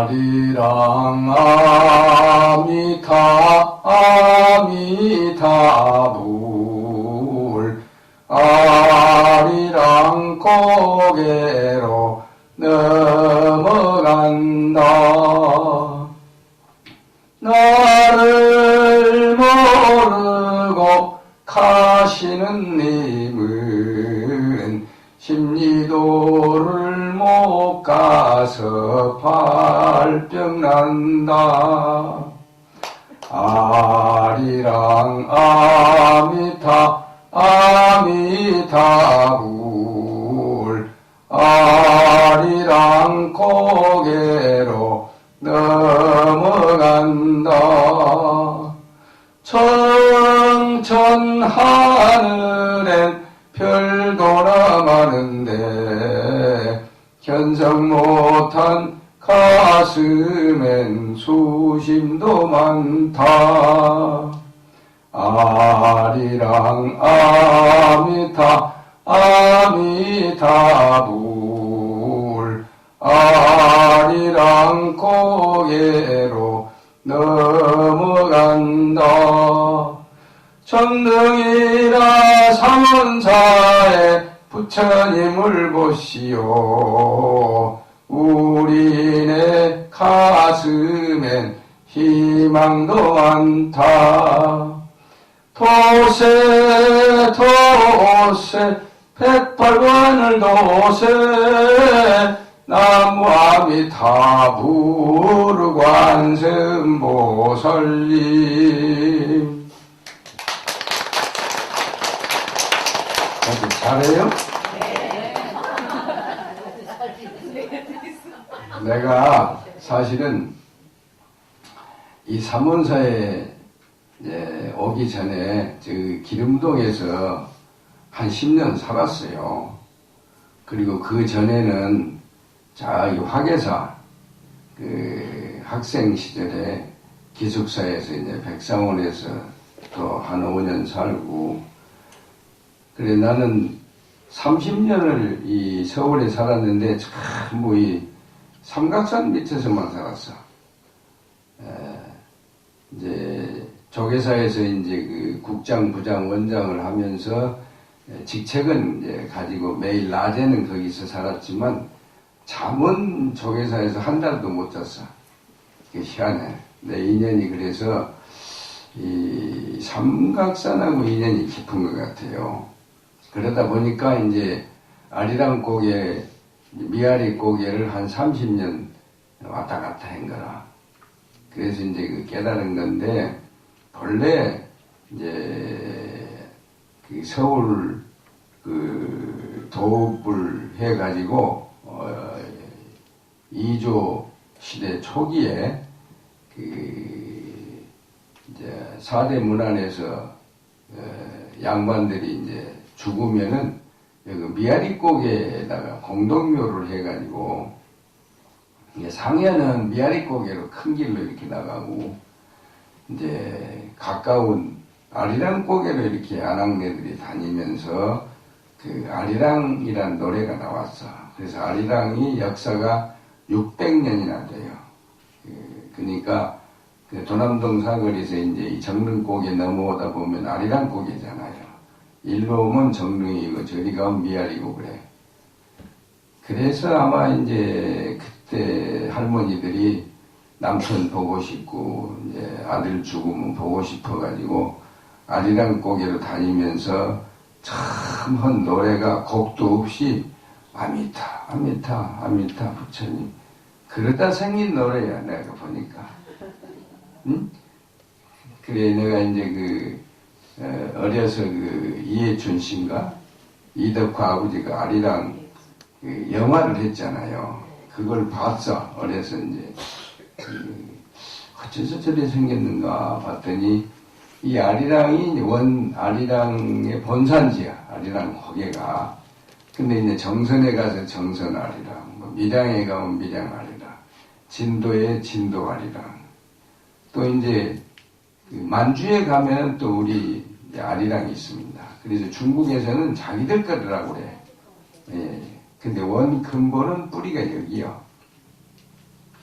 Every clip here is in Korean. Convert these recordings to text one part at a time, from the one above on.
아리랑 아미타 아미타불 아리랑 고개로 넘어간다. 나를 모르고 가시는 님은 십리도를 못 가서 발병난다. 아리랑 아미타불 아리랑 고개로 넘어간다. 청천 하늘엔 별도나 많은데 견성 못한 가슴엔 수심도 많다. 아리랑 아미타불 아리랑 고개로 넘어간다. 전등이라 삼원사에 부처님을 보시오. 우리네 가슴엔 희망도 많다. 도세 백발관을 도세 나무 아미타불 관세음보살님. 잘해요? 내가 사실은 이 삼원사에 오기 전에 기름동에서 한 10년 살았어요. 그리고 그 전에는 이 화계사 학생 시절에 기숙사에서 백상원에서 또 한 5년 살고, 그래 나는 30년을 이 서울에 살았는데 참 이 삼각산 밑에서만 살았어. 이제 조계사에서 그 국장, 부장, 원장을 하면서 직책은 이제 가지고 매일 낮에는 거기서 살았지만 잠은 조계사에서 한 달도 못 잤어. 그게 희한해. 내 인연이 그래서 이 삼각산하고 인연이 깊은 것 같아요. 그러다 보니까 이제 아리랑 고개, 미아리 고개를 한 30년 왔다 갔다 한 거라. 그래서 이제 깨달은 건데, 본래 이제 서울 도읍을 해가지고 2조 시대 초기에 이제 4대 문안에서 양반들이 이제 죽으면은 미아리 고개에다가 공동묘를 해가지고, 상해는 미아리 고개로 큰 길로 이렇게 나가고, 이제 가까운 아리랑 고개로 이렇게 아낙네들이 다니면서 아리랑이란 노래가 나왔어. 그래서 아리랑이 역사가 600년이나 돼요. 그러니까 도남동 사거리에서 이제 이 정릉고개 넘어오다 보면 아리랑 고개잖아요. 일로 오면 정릉이고 저리 가면 미아리고 그래. 그래서 아마 이제 그때 할머니들이 남편 보고 싶고 이제 아들 죽으면 보고 싶어가지고 아리랑 고개로 다니면서 참 한 노래가 곡도 없이 아미타 아미타 아미타 부처님, 그러다 생긴 노래야 내가 보니까. 응? 그래 내가 이제 어려서 이해춘 씨인가 이덕화 아버지가 아리랑 영화를 했잖아요. 그걸 봤어. 어려서 이제 어째서 저래 생겼는가 봤더니 이 아리랑이 아리랑의 본산지야. 아리랑 고개가. 근데 이제 정선에 가서 정선 아리랑, 밀양에 가면 밀양 아리랑, 진도에 진도 아리랑, 또 이제 만주에 가면 또 우리 아리랑이 있습니다. 그래서 중국에서는 자기들 거라고 그래. 예. 근데 원 근본은 뿌리가 여기요.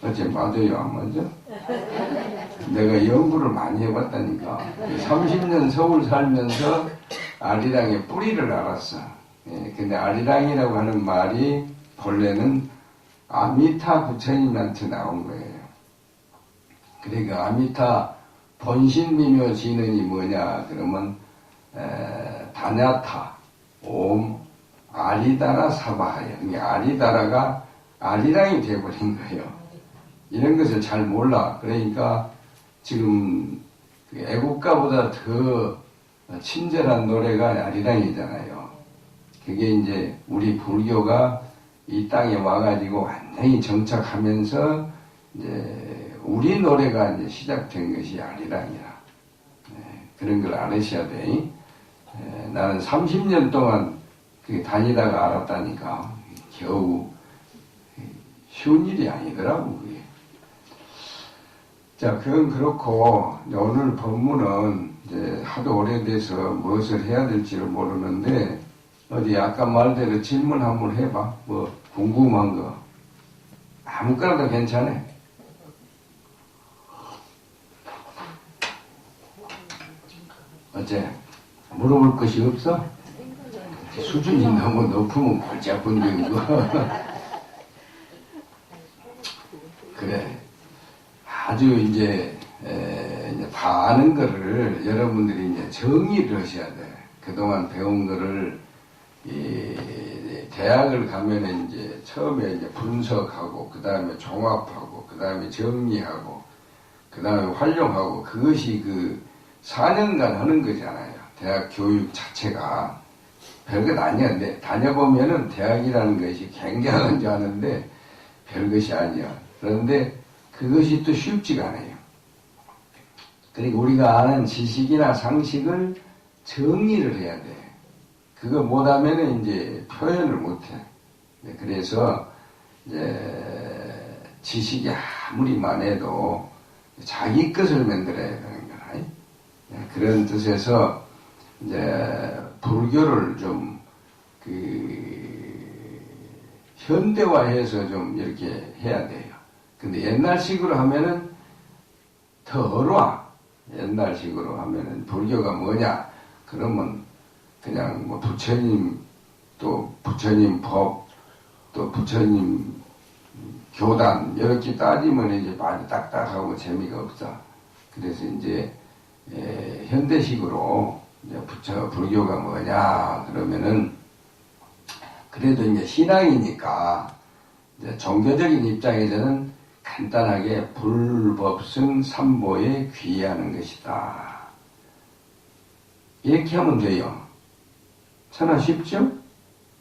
어째 맞아요, 안 맞아? 내가 연구를 많이 해봤다니까. 30년 서울 살면서 아리랑의 뿌리를 알았어. 예, 근데 아리랑이라고 하는 말이 본래는 아미타 부처님한테 나온 거예요. 그러니까 아미타 본신미묘 진언이 뭐냐 그러면 다냐타 옴 아리다라 사바하여. 아리다라가 아리랑이 되어버린 거예요. 이런 것을 잘 몰라. 그러니까 지금 애국가보다 더 친절한 노래가 아리랑이잖아요. 그게 이제 우리 불교가 이 땅에 와가지고 완전히 정착하면서 이제 우리 노래가 이제 시작된 것이 아리랑이라. 그런 걸 알으셔야 돼. 나는 30년 동안 다니다가 알았다니까. 겨우 쉬운 일이 아니더라고 그게. 자, 그건 그렇고 오늘 법문은 이제 하도 오래돼서 무엇을 해야 될지를 모르는데 어디 아까 말대로 질문 한번 해봐. 뭐 궁금한 거 아무거나 괜찮아. 어째 물어볼 것이 없어? 수준이 너무 높으면 골짝 분쟁이고. 그래. 아주 이제 다 아는 거를 여러분들이 이제 정리를 하셔야 돼. 그동안 배운 거를 대학을 가면은 이제 처음에 이제 분석하고, 그 다음에 종합하고, 그 다음에 정리하고, 그 다음에 활용하고, 그것이 4년간 하는 거잖아요. 대학 교육 자체가. 별것 아니야. 근데 다녀보면은 대학이라는 것이 굉장한 줄 아는데 별것이 아니야. 그런데 그것이 또 쉽지가 않아요. 그러니까 우리가 아는 지식이나 상식을 정리를 해야 돼. 그거 못하면은 이제 표현을 못해. 그래서 이제 지식이 아무리 많아도 자기 것을 만들어야 되는 거라. 그런 뜻에서 이제 불교를 좀 현대화해서 좀 이렇게 해야 돼요. 근데 옛날식으로 하면은 더 어려워. 옛날식으로 하면은 불교가 뭐냐? 그러면 그냥 뭐 부처님, 또 부처님 법, 또 부처님 교단 이렇게 따지면 이제 많이 딱딱하고 재미가 없어. 그래서 이제 현대식으로 이제 불교가 뭐냐 그러면은 그래도 이제 신앙이니까 이제 종교적인 입장에서는 간단하게 불법승 삼보에 귀의하는 것이다. 이렇게 하면 돼요. 참 쉽죠?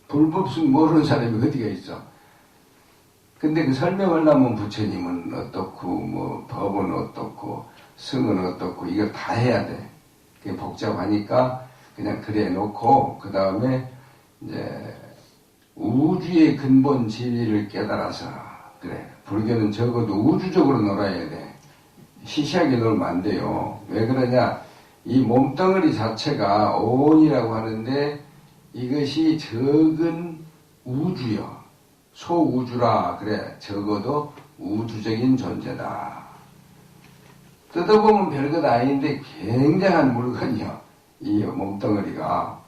불법승 모르는 사람이 어디가 있어? 근데 그 설명하려면 부처님은 어떻고, 뭐, 법은 어떻고, 승은 어떻고, 이걸 다 해야 돼. 그게 복잡하니까 그냥 그래 놓고, 그 다음에 이제 우주의 근본 진리를 깨달아서, 그래. 불교는 적어도 우주적으로 놀아야 돼. 시시하게 놀면 안 돼요. 왜 그러냐? 이 몸덩어리 자체가 오온이라고 하는데 이것이 적은 우주요. 소우주라. 그래. 적어도 우주적인 존재다. 뜯어보면 별것 아닌데 굉장한 물건이요. 이 몸덩어리가.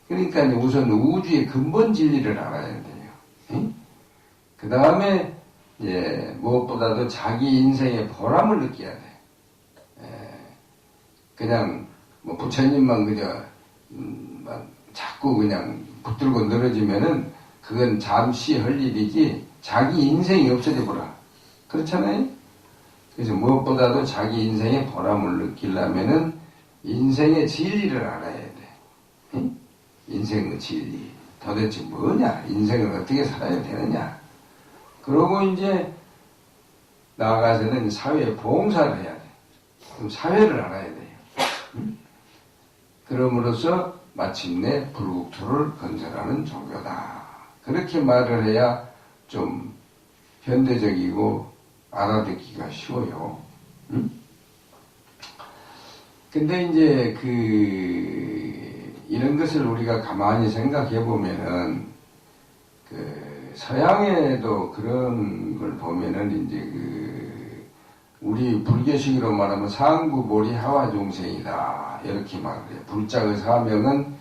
그러니까 우선 우주의 근본 진리를 알아야 돼요. 그 다음에 무엇보다도 자기 인생의 보람을 느껴야 돼. 그냥 뭐 부처님만 그저 자꾸 그냥 붙들고 늘어지면은 그건 잠시 할 일이지 자기 인생이 없어져 버려. 그렇잖아요? 그래서 무엇보다도 자기 인생의 보람을 느끼려면은 인생의 진리를 알아야 돼. 응? 인생의 진리. 도대체 뭐냐? 인생을 어떻게 살아야 되느냐? 그러고 이제 나아가서는 사회에 봉사를 해야 돼. 그럼 사회를 알아야 돼요. 응? 그럼으로써 마침내 불국토를 건설하는 종교다. 그렇게 말을 해야 좀 현대적이고 알아듣기가 쉬워요. 응? 근데 이제 이런 것을 우리가 가만히 생각해 보면은 서양에도 그런 걸 보면은 이제 우리 불교식으로 말하면 상구보리 하와중생이다 이렇게 말해요. 불자의 사명은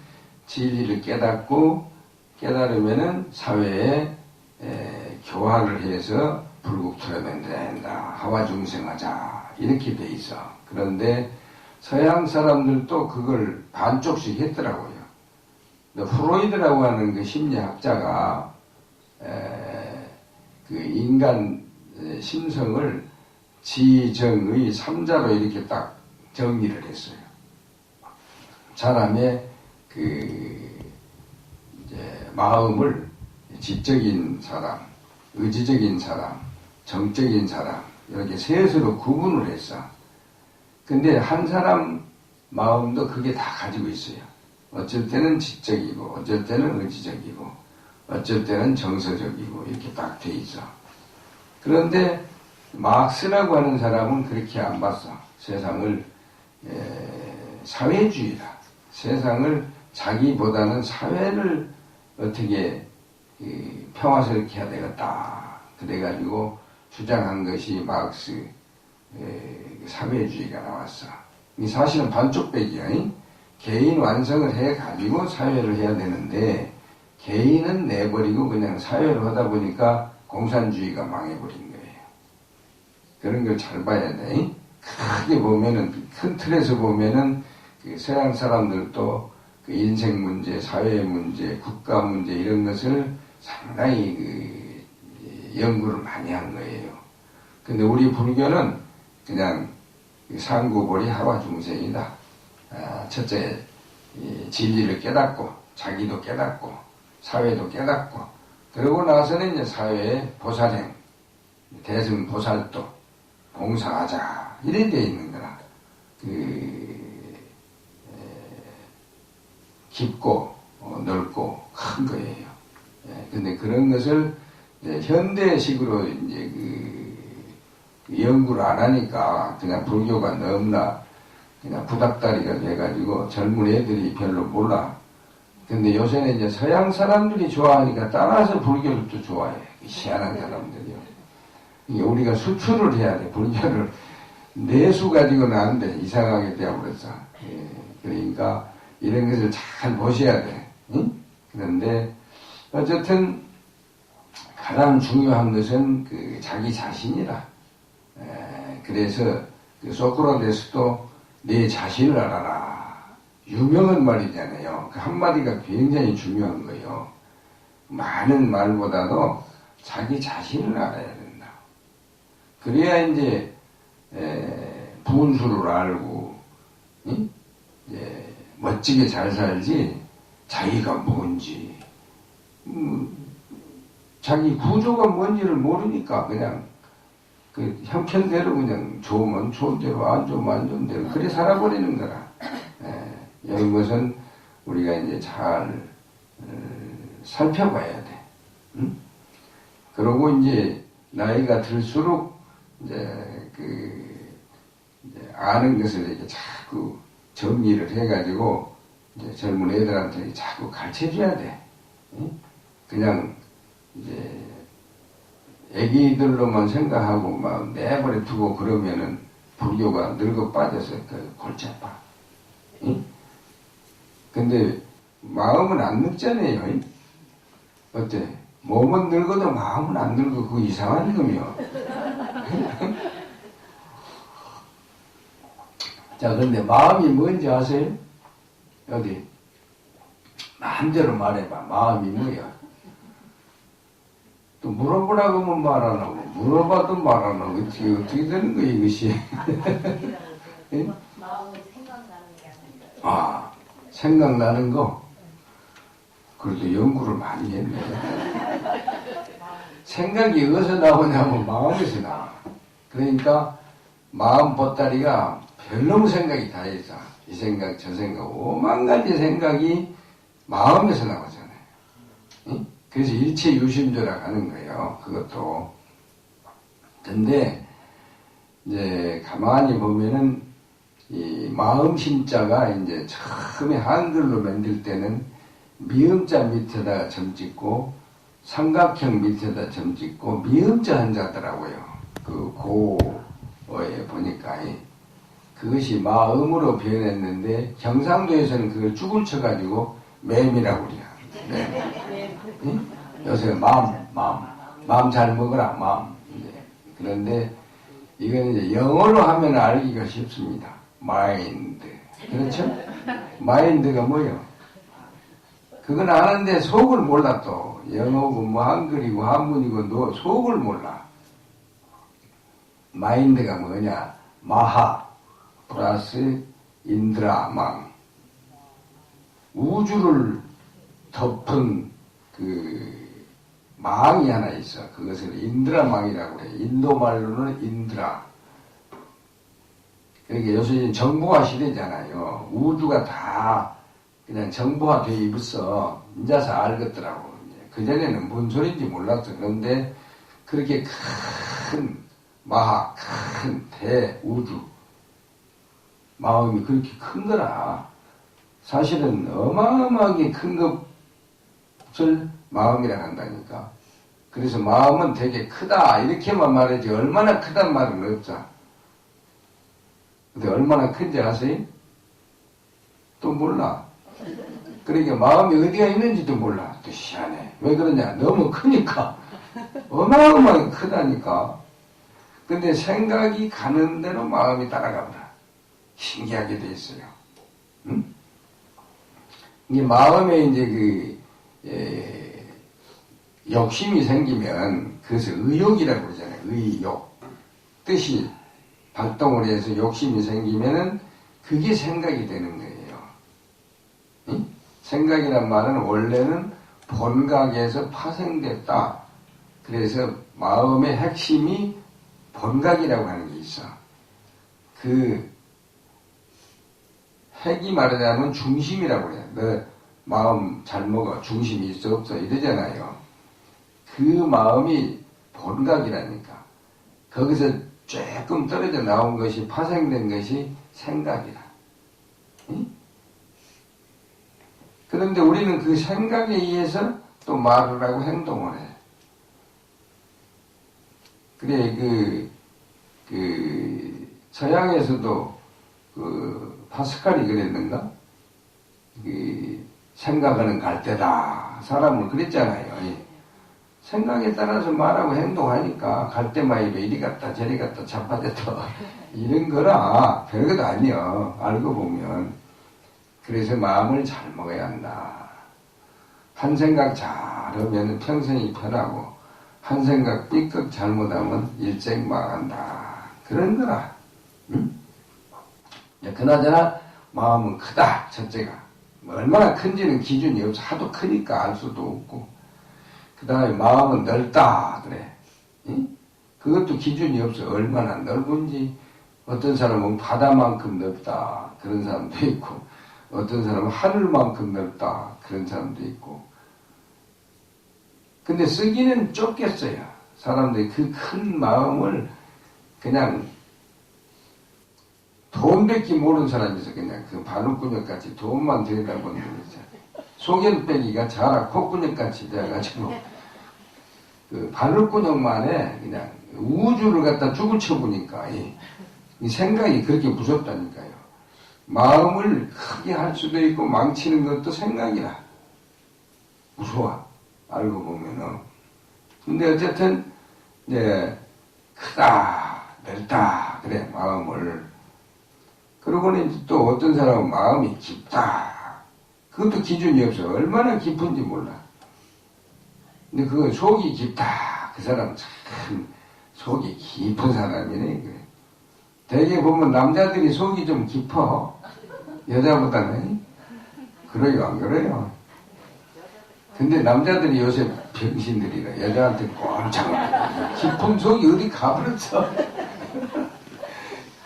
진리를 깨닫고 깨달으면은 사회에 교화를 해서 불국토를 만들어야 한다. 하와중생하자 이렇게 돼 있어. 그런데 서양 사람들도 그걸 반쪽씩 했더라고요. 프로이드라고 하는 그 심리학자가 그 인간 심성을 지정의 3자로 이렇게 딱 정리를 했어요. 사람의 이제 마음을 지적인 사람, 의지적인 사람, 정적인 사람 이렇게 셋으로 구분을 했어. 근데 한 사람 마음도 그게 다 가지고 있어요. 어쩔 때는 지적이고, 어쩔 때는 의지적이고, 어쩔 때는 정서적이고 이렇게 딱 돼 있어. 그런데 막스라고 하는 사람은 그렇게 안 봤어. 세상을 사회주의다. 세상을 자기보다는 사회를 어떻게 평화스럽게 해야 되겠다. 그래가지고 주장한 것이 막스 사회주의가 나왔어. 이 사실은 반쪽배기야. 개인 완성을 해가지고 사회를 해야 되는데 개인은 내버리고 그냥 사회를 하다 보니까 공산주의가 망해버린 거예요. 그런 걸 잘 봐야 돼. 크게 보면은, 큰 틀에서 보면은 그 서양 사람들도 그 인생 문제, 사회 문제, 국가 문제 이런 것을 상당히 연구를 많이 한 거예요. 근데 우리 불교는 그냥 상구보리 하와중생이다. 첫째 진리를 깨닫고 자기도 깨닫고 사회도 깨닫고 그러고 나서는 이제 사회의 보살행, 대승보살도 봉사하자 이래 돼 있는 거라. 깊고 넓고 큰 거예요. 근데 그런 것을 현대식으로 이제 연구를 안 하니까 그냥 불교가 너무나 그냥 구닥다리가 돼가지고 젊은 애들이 별로 몰라. 근데 요새는 이제 서양 사람들이 좋아하니까 따라서 불교를 또 좋아해. 희한한 사람들이요. 이게 우리가 수출을 해야 돼. 불교를 내수 가지고는 안 돼. 이상하게 되어버렸어. 그러니까 이런 것을 잘 보셔야 돼. 응? 그런데 어쨌든 가장 중요한 것은 자기 자신이라. 그래서 소크라테스도 내 자신을 알아라. 유명한 말이잖아요. 그 한마디가 굉장히 중요한 거예요. 많은 말보다도 자기 자신을 알아야 된다. 그래야 이제 분수를 알고 이제 멋지게 잘 살지. 자기가 뭔지 자기 구조가 뭔지를 모르니까 그냥 그 형편대로 그냥 좋으면 좋은 대로 안 좋으면 안 좋은 대로 그래 살아버리는 거라. 이런 것은 우리가 이제 잘 살펴봐야 돼. 응? 그러고 이제 나이가 들수록 이제 이제 아는 것을 이렇게 자꾸 정리를 해가지고 이제 젊은 애들한테 자꾸 가르쳐줘야 돼. 응? 그냥 이제 애기들로만 생각하고 막 내버려 두고 그러면은 불교가 늙어 빠져서 골치 아파. 응? 근데 마음은 안 늙잖아요. 어때? 몸은 늙어도 마음은 안 늙어. 그거 이상한 놈이요. 자, 근데 마음이 뭔지 아세요? 어디? 마음대로 말해봐. 마음이 뭐야? 또 물어보라고 하면 말 안 하고, 물어봐도 말 안 하고, 어떻게 되는 거야, 이것이? 응? 마음은 생각나는 게 아니라. 아, 생각나는 거? 그래도 연구를 많이 했네. 생각이 어디서 나오냐면 마음에서 나와. 그러니까 마음 보따리가 별놈 생각이 다 있어. 이 생각, 저 생각, 오만 가지 생각이 마음에서 나오잖아요. 응? 그래서 일체유심조라 하는 거예요. 그것도. 근데 이제 가만히 보면은 이 마음 심자가 이제 처음에 한글로 만들 때는 미음자 밑에다가 점 찍고 삼각형 밑에다 점 찍고 미음자 한자더라고요. 그 고어에 보니까 그것이 마음으로 표현했는데 경상도에서는 그걸 쭉을 쳐가지고 맴이라고 그래요. 네. 응? 요새 마음 잘 먹어라 마음. 그런데 이건 이제 영어로 하면 알기가 쉽습니다. 마인드. 그렇죠? 마인드가 뭐예요? 그건 아는데 속을 몰라 또. 영어고 뭐 한글이고 한문이고 너 속을 몰라. 마인드가 뭐냐? 마하 플러스 인드라 망. 우주를 덮은 그 망이 하나 있어. 그것을 인드라망이라고 그래. 인도 말로는 인드라. 그러니까 요새 정보화 시대잖아요. 우주가 다 그냥 정보화 돼 있어. 인자서 알겠더라고. 그전에는 뭔 소리인지 몰랐어. 그런데 그렇게 큰 마하, 큰 대우주 마음이 그렇게 큰 거라. 사실은 어마어마하게 큰 것을 마음이라 한다니까. 그래서 마음은 되게 크다 이렇게만 말하지 얼마나 크단 말은 없자. 근데 얼마나 큰지 아세요? 또 몰라. 그러니까 마음이 어디가 있는지도 몰라. 또 희한해. 왜 그러냐? 너무 크니까. 어마어마하게 크다니까. 근데 생각이 가는 대로 마음이 따라가더라. 신기하게 돼 있어요. 응? 이게 마음에 이제 욕심이 생기면 그것을 의욕이라고 그러잖아요. 의욕. 뜻이 발동을 해서 욕심이 생기면은 그게 생각이 되는 거예요. 응? 생각이란 말은 원래는 본각에서 파생됐다. 그래서 마음의 핵심이 본각이라고 하는 게 있어. 그 핵이 말하자면 중심이라고 그래요. 너 마음 잘 먹어. 중심이 있어 없어 이러잖아요. 그 마음이 본각이라니까. 거기서 조금 떨어져 나온 것이 파생된 것이 생각이라. 응? 그런데 우리는 그 생각에 의해서 또 말을 하고 행동을 해. 그래 서양에서도 파스칼이 그랬는가? 생각하는 갈대다. 사람은 그랬잖아요. 생각에 따라서 말하고 행동하니까 갈대마이로 이리 갔다 저리 갔다 자빠졌다 이런 거라 별것도 아니요. 알고 보면. 그래서 마음을 잘 먹어야 한다. 한 생각 잘하면 평생이 편하고 한 생각 삐끗 잘못하면 일생 망한다. 그런 거라. 응? 그나저나 마음은 크다. 첫째가. 얼마나 큰지는 기준이 없어. 하도 크니까 알 수도 없고. 그 다음에 마음은 넓다. 그래. 응? 그것도 기준이 없어. 얼마나 넓은지. 어떤 사람은 바다만큼 넓다. 그런 사람도 있고. 어떤 사람은 하늘만큼 넓다. 그런 사람도 있고. 근데 쓰기는 좁겠어요. 사람들이 그 큰 마음을 그냥 돈밖에 모르는 사람이서 그냥 그 바늘구녕같이 돈만 들여다보는 거죠. 소견빼기가 자라 콧구녕같이 돼가지고 그 바늘구녕만에 그냥 우주를 갖다 죽을 쳐보니까 이 생각이 그렇게 무섭다니까요. 마음을 크게 할 수도 있고 망치는 것도 생각이라. 무서워. 알고 보면은. 근데 어쨌든 이제 크다, 넓다 그래 마음을. 그러고는 이제 또 어떤 사람은 마음이 깊다. 그것도 기준이 없어. 얼마나 깊은지 몰라. 근데 그건 속이 깊다. 그 사람은 참 속이 깊은 사람이네. 그래. 대개 보면 남자들이 속이 좀 깊어. 여자보다는. 그래요, 안 그래요? 근데 남자들이 요새 병신들이라 여자한테 꼼짝 깊은 속이 어디 가버렸어.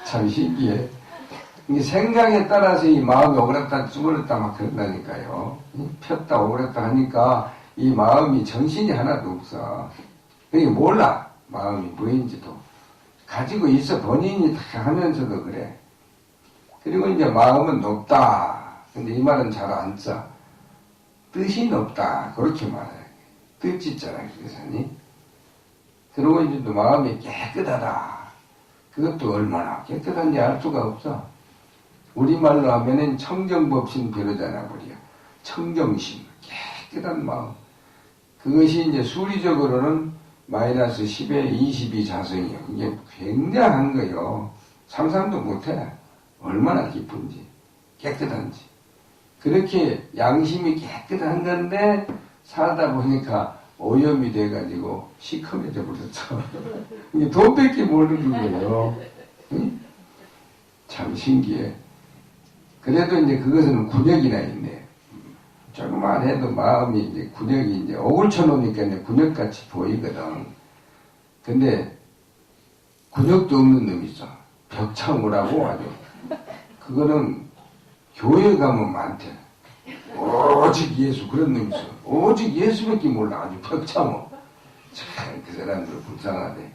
참 신기해. 이 생각에 따라서 이 마음이 오그랐다 쭈그렸다 막 그런다니까요. 폈다 오그랐다 하니까 이 마음이 정신이 하나도 없어. 그게 몰라. 마음이 뭐인지도. 가지고 있어. 본인이 다 하면서도 그래. 그리고 이제 마음은 높다. 근데 이 말은 잘 안 써. 뜻이 높다. 그렇게 말해. 뜻이 있잖아, 그래서니. 그러고 이제 또 마음이 깨끗하다. 그것도 얼마나 깨끗한지 알 수가 없어. 우리말로 하면은 청정법신 비로자나 버려. 청정심, 깨끗한 마음. 그것이 이제 수리적으로는 마이너스 10에 22 자성이요. 이게 굉장한 거요. 상상도 못해. 얼마나 깊은지, 깨끗한지. 그렇게 양심이 깨끗한 건데 살다 보니까 오염이 돼가지고 시커매져 버렸죠. 이게 돈밖에 모르는 거예요. 응? 참 신기해. 그래도 이제 그것은 군역이나 있네. 조금만 해도 마음이 이제 군역이 이제 옥을 쳐놓으니까 이제 군역같이 보이거든. 근데 군역도 없는 놈이 있어. 벽창호라고 아주. 그거는 교회 가면 많대. 오직 예수 그런 놈이 있어. 오직 예수밖에 몰라. 아주 벽창호. 참 그 사람들 불쌍하대.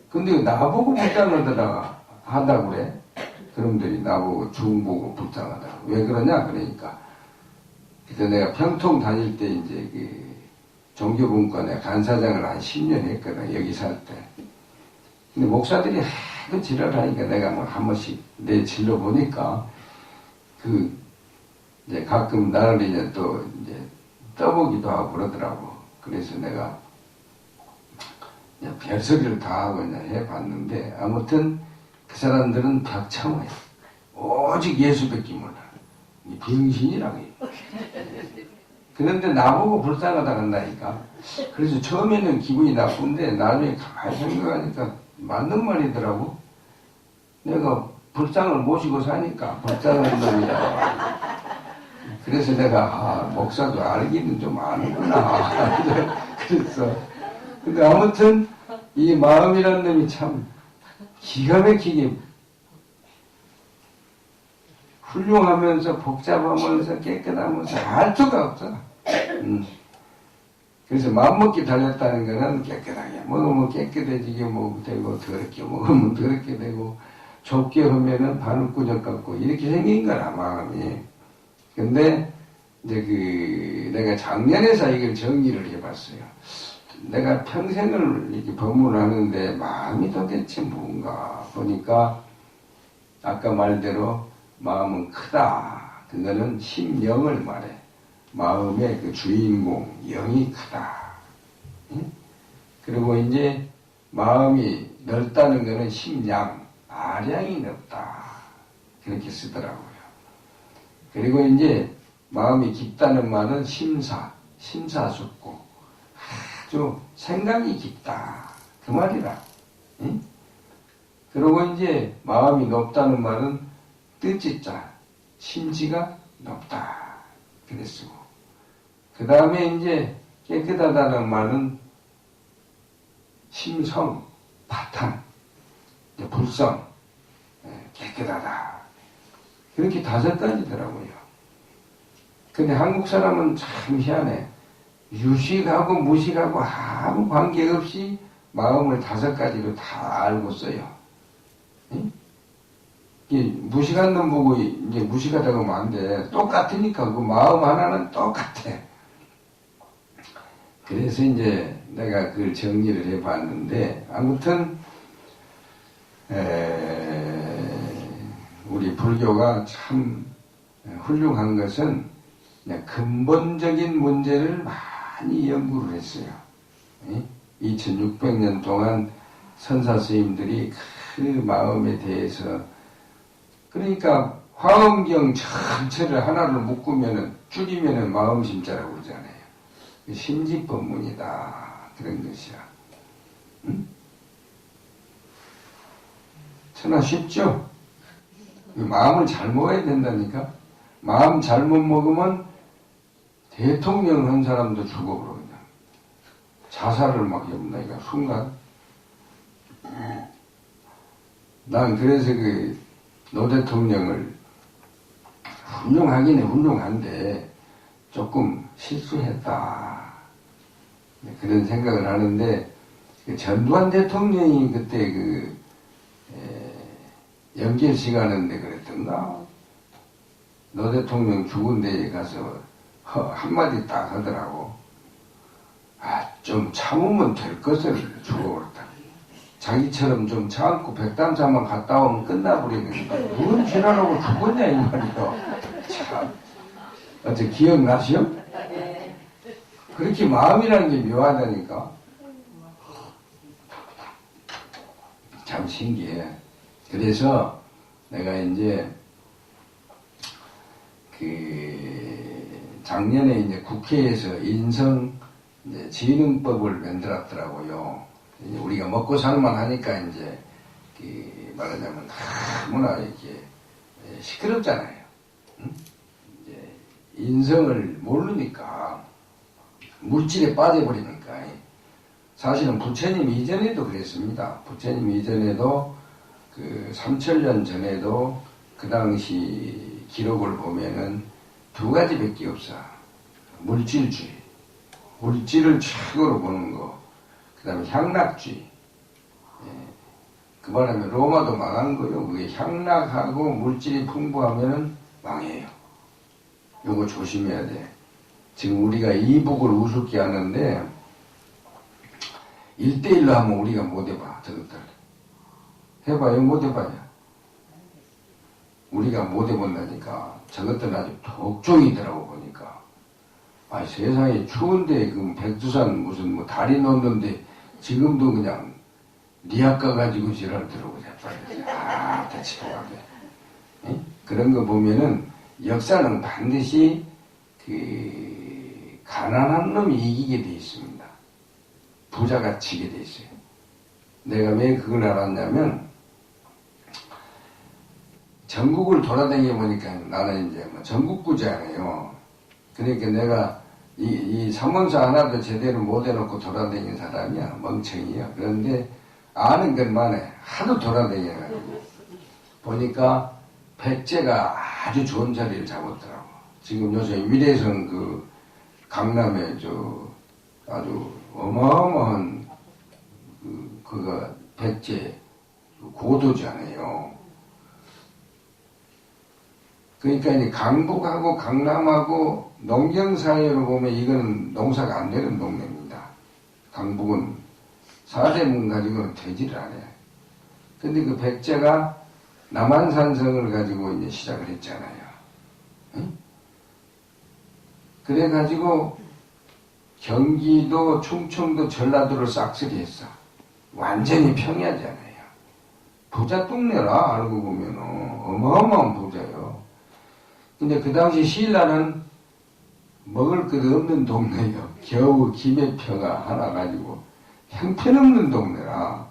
근데 나보고 불쌍하더라 하다 그래. 그놈들이 나보고 중보고 불쌍하다. 왜 그러냐 그러니까. 그때 내가 평통 다닐 때 이제 그 종교분과에 간사장을 한 10년 했거든. 여기 살 때. 근데 목사들이 하도 지랄하니까 내가 뭐 한 번씩 내 질러 보니까 그 이제 가끔 나를 이제 또 이제 떠보기도 하고 그러더라고. 그래서 내가 별소리를 다 하고 이제 해봤는데 아무튼 그 사람들은 벽창호야. 오직 예수밖에 몰라. 이 병신이라고 해. 그런데 나보고 불쌍하다 한다니까. 그래서 처음에는 기분이 나쁜데 나중에 가만히 생각하니까 맞는 말이더라고. 내가 불쌍을 모시고 사니까 불쌍한 놈이다. 그래서 내가 목사도 알기는 좀 아는구나. 그랬어. 근데 아무튼 이 마음이라는 놈이 참 기가 막히게 훌륭하면서 복잡하면서 깨끗하면서 알 수가 없어. 그래서 마음먹기 달렸다는 거는 깨끗하게 먹으면 깨끗해지게 먹고 되고 더럽게 먹으면 더럽게 되고 좁게 하면은 바늘구멍 같고 이렇게 생긴 거라 마음이. 근데 이제 그 내가 작년에서 이걸 정리를 해봤어요. 내가 평생을 이렇게 법문하는데 마음이 도대체 뭔가 보니까 아까 말대로 마음은 크다. 그거는 심령을 말해. 마음의 그 주인공 영이 크다. 응? 그리고 이제 마음이 넓다는 거는 심량, 아량이 넓다. 그렇게 쓰더라고요. 그리고 이제 마음이 깊다는 말은 심사숙고. 아주 생각이 깊다. 그 말이라. 응? 그리고 이제 마음이 높다는 말은 뜻짓자, 심지가 높다. 그래 쓰고. 그 다음에 이제 깨끗하다는 말은 심성, 바탕, 불성, 깨끗하다. 그렇게 5가지더라고요. 근데 한국 사람은 참 희한해. 유식하고 무식하고 아무 관계없이 마음을 5가지로 다 알고 써요. 응? 무식한 놈 보고 이제 무식하다고 하면 안 돼. 똑같으니까 그 마음 하나는 똑같아. 그래서 이제 내가 그걸 정리를 해봤는데 아무튼 우리 불교가 참 훌륭한 것은 그냥 근본적인 문제를 많이 연구를 했어요. 2600년 동안 선사 스님들이 그 마음에 대해서 그러니까 화엄경 전체를 하나로 묶으면은 줄이면은 마음심자라고 그러잖아요. 심지법문이다 그런 것이야. 응? 천하 쉽죠? 마음을 잘 먹어야 된다니까. 마음 잘못 먹으면 대통령 한 사람도 죽어버려 그냥. 자살을 막 해본다니까 순간. 난 그래서 그 노 대통령을 훌륭하긴 훌륭한데 조금 실수했다. 그런 생각을 하는데 그 전두환 대통령이 그때 그 연결식 하는데 그랬던가 노 대통령 죽은 데에 가서 한마디 딱 하더라고. 좀 참으면 될 것을 죽어버렸다. 자기처럼 좀 참고 백담사만 갔다 오면 끝나버리는 거야. 뭔 지랄하고 죽었냐 이 말이요. 참 어째 기억나시오? 그렇게 마음이라는 게 묘하다니까. 참 신기해. 그래서 내가 이제 작년에 이제 국회에서 인성 이제 진흥법을 만들었더라고요. 이제 우리가 먹고 살만 하니까 이제 말하자면 너무나 이렇게 시끄럽잖아요. 응? 이제 인성을 모르니까 물질에 빠져버리니까. 사실은 부처님 이전에도 그랬습니다. 부처님 이전에도 그 3000년 전에도 그 당시 기록을 보면은 두 가지밖에 없어. 물질주의, 물질을 최고로 보는 거. 그 다음에 향락주의. 그 바람에 로마도 망한 거요. 그게 향락하고 물질이 풍부하면은 망해요. 요거 조심해야 돼. 지금 우리가 이북을 우습게 하는데 1대1로 하면 우리가 못 해봐. 저것들. 해봐요? 못 해봐요? 우리가 못 해본다니까. 저것들은 아주 독종이더라고 보니까. 아 세상에 추운데 그 백두산 무슨 뭐 다리 놓는데 지금도 그냥 니아까 가지고 지랄더라고. 아 대치도하게. 그런 거 보면은 역사는 반드시 그 가난한 놈이 이기게 돼 있습니다. 부자가 지게 돼 있어요. 내가 왜 그걸 알았냐면 전국을 돌아다녀 보니까 나는 이제 뭐 전국구잖아요. 그러니까 내가 이 삼원사 하나도 제대로 못 해놓고 돌아다니는 사람이야. 멍청이야. 그런데 아는 것만 해. 하도 돌아다녀가지고 보니까 백제가 아주 좋은 자리를 잡았더라고. 지금 요새 위례성 그 강남에 저 아주 어마어마한 그가 백제 고도잖아요. 그러니까 이제 강북하고 강남하고 농경 사회로 보면 이거는 농사가 안 되는 동네입니다. 강북은 사대문 가지고는 되지를 않아요. 근데 그 백제가 남한산성을 가지고 이제 시작을 했잖아요. 응? 그래가지고 경기도, 충청도, 전라도를 싹쓸이 했어. 완전히 평야잖아요. 부자 동네라 알고 보면 어마어마한 부자요. 근데 그 당시 신라는 먹을 것 없는 동네요. 겨우 김해표가 하나 가지고 형편없는 동네라.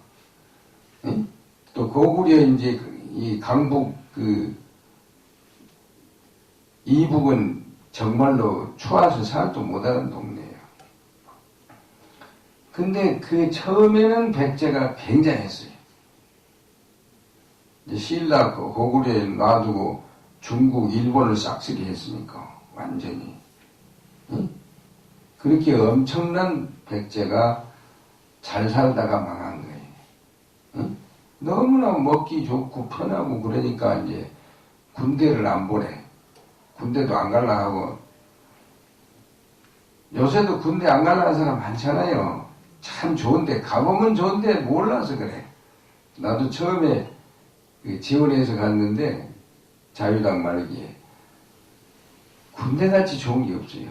응? 또 고구려 이제 이 강북 이북은 정말로 추워서 살도 못하는 동네예요. 근데 그 처음에는 백제가 굉장했어요. 이제 신라 고구려에 놔두고 중국, 일본을 싹쓸이 했으니까 완전히. 응? 그렇게 엄청난 백제가 잘 살다가 망한 거예요. 응? 너무나 먹기 좋고 편하고 그러니까 이제 군대를 안 보내. 군대도 안 갈라 하고. 요새도 군대 안 갈라 하는 사람 많잖아요. 참 좋은데 가보면 좋은데 몰라서 그래. 나도 처음에 지원해서 갔는데 자유당 말기에 군대같이 좋은 게 없어요.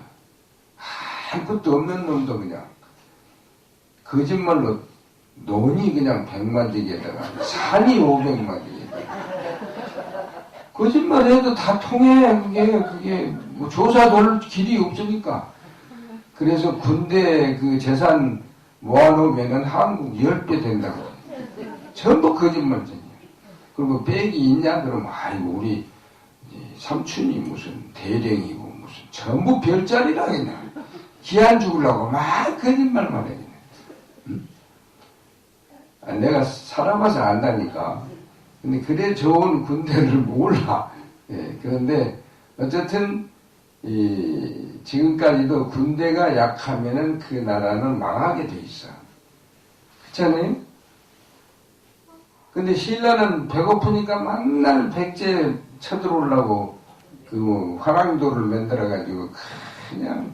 아무것도 없는 놈도 그냥 거짓말로 논이 그냥 100마디에다가 산이 500마디에다가 거짓말해도 다 통해. 그게 뭐 조사 돌 길이 없으니까. 그래서 군대 그 재산 모아놓으면은 한국 10배 된다고. 전부 거짓말쟁이야. 그리고 백이 있냐? 그러면 아이고 우리 삼촌이 무슨 대령이고 무슨 전부 별자리라 그냥 기한 죽으려고 막 거짓말만 해. 응? 내가 살아봐서 안다니까. 근데 그래 좋은 군대를 몰라. 예, 그런데 어쨌든 지금까지도 군대가 약하면은 그 나라는 망하게 돼 있어. 그렇잖아요? 근데 신라는 배고프니까 맨날 백제 쳐들어오려고 그 화랑도를 만들어가지고 그냥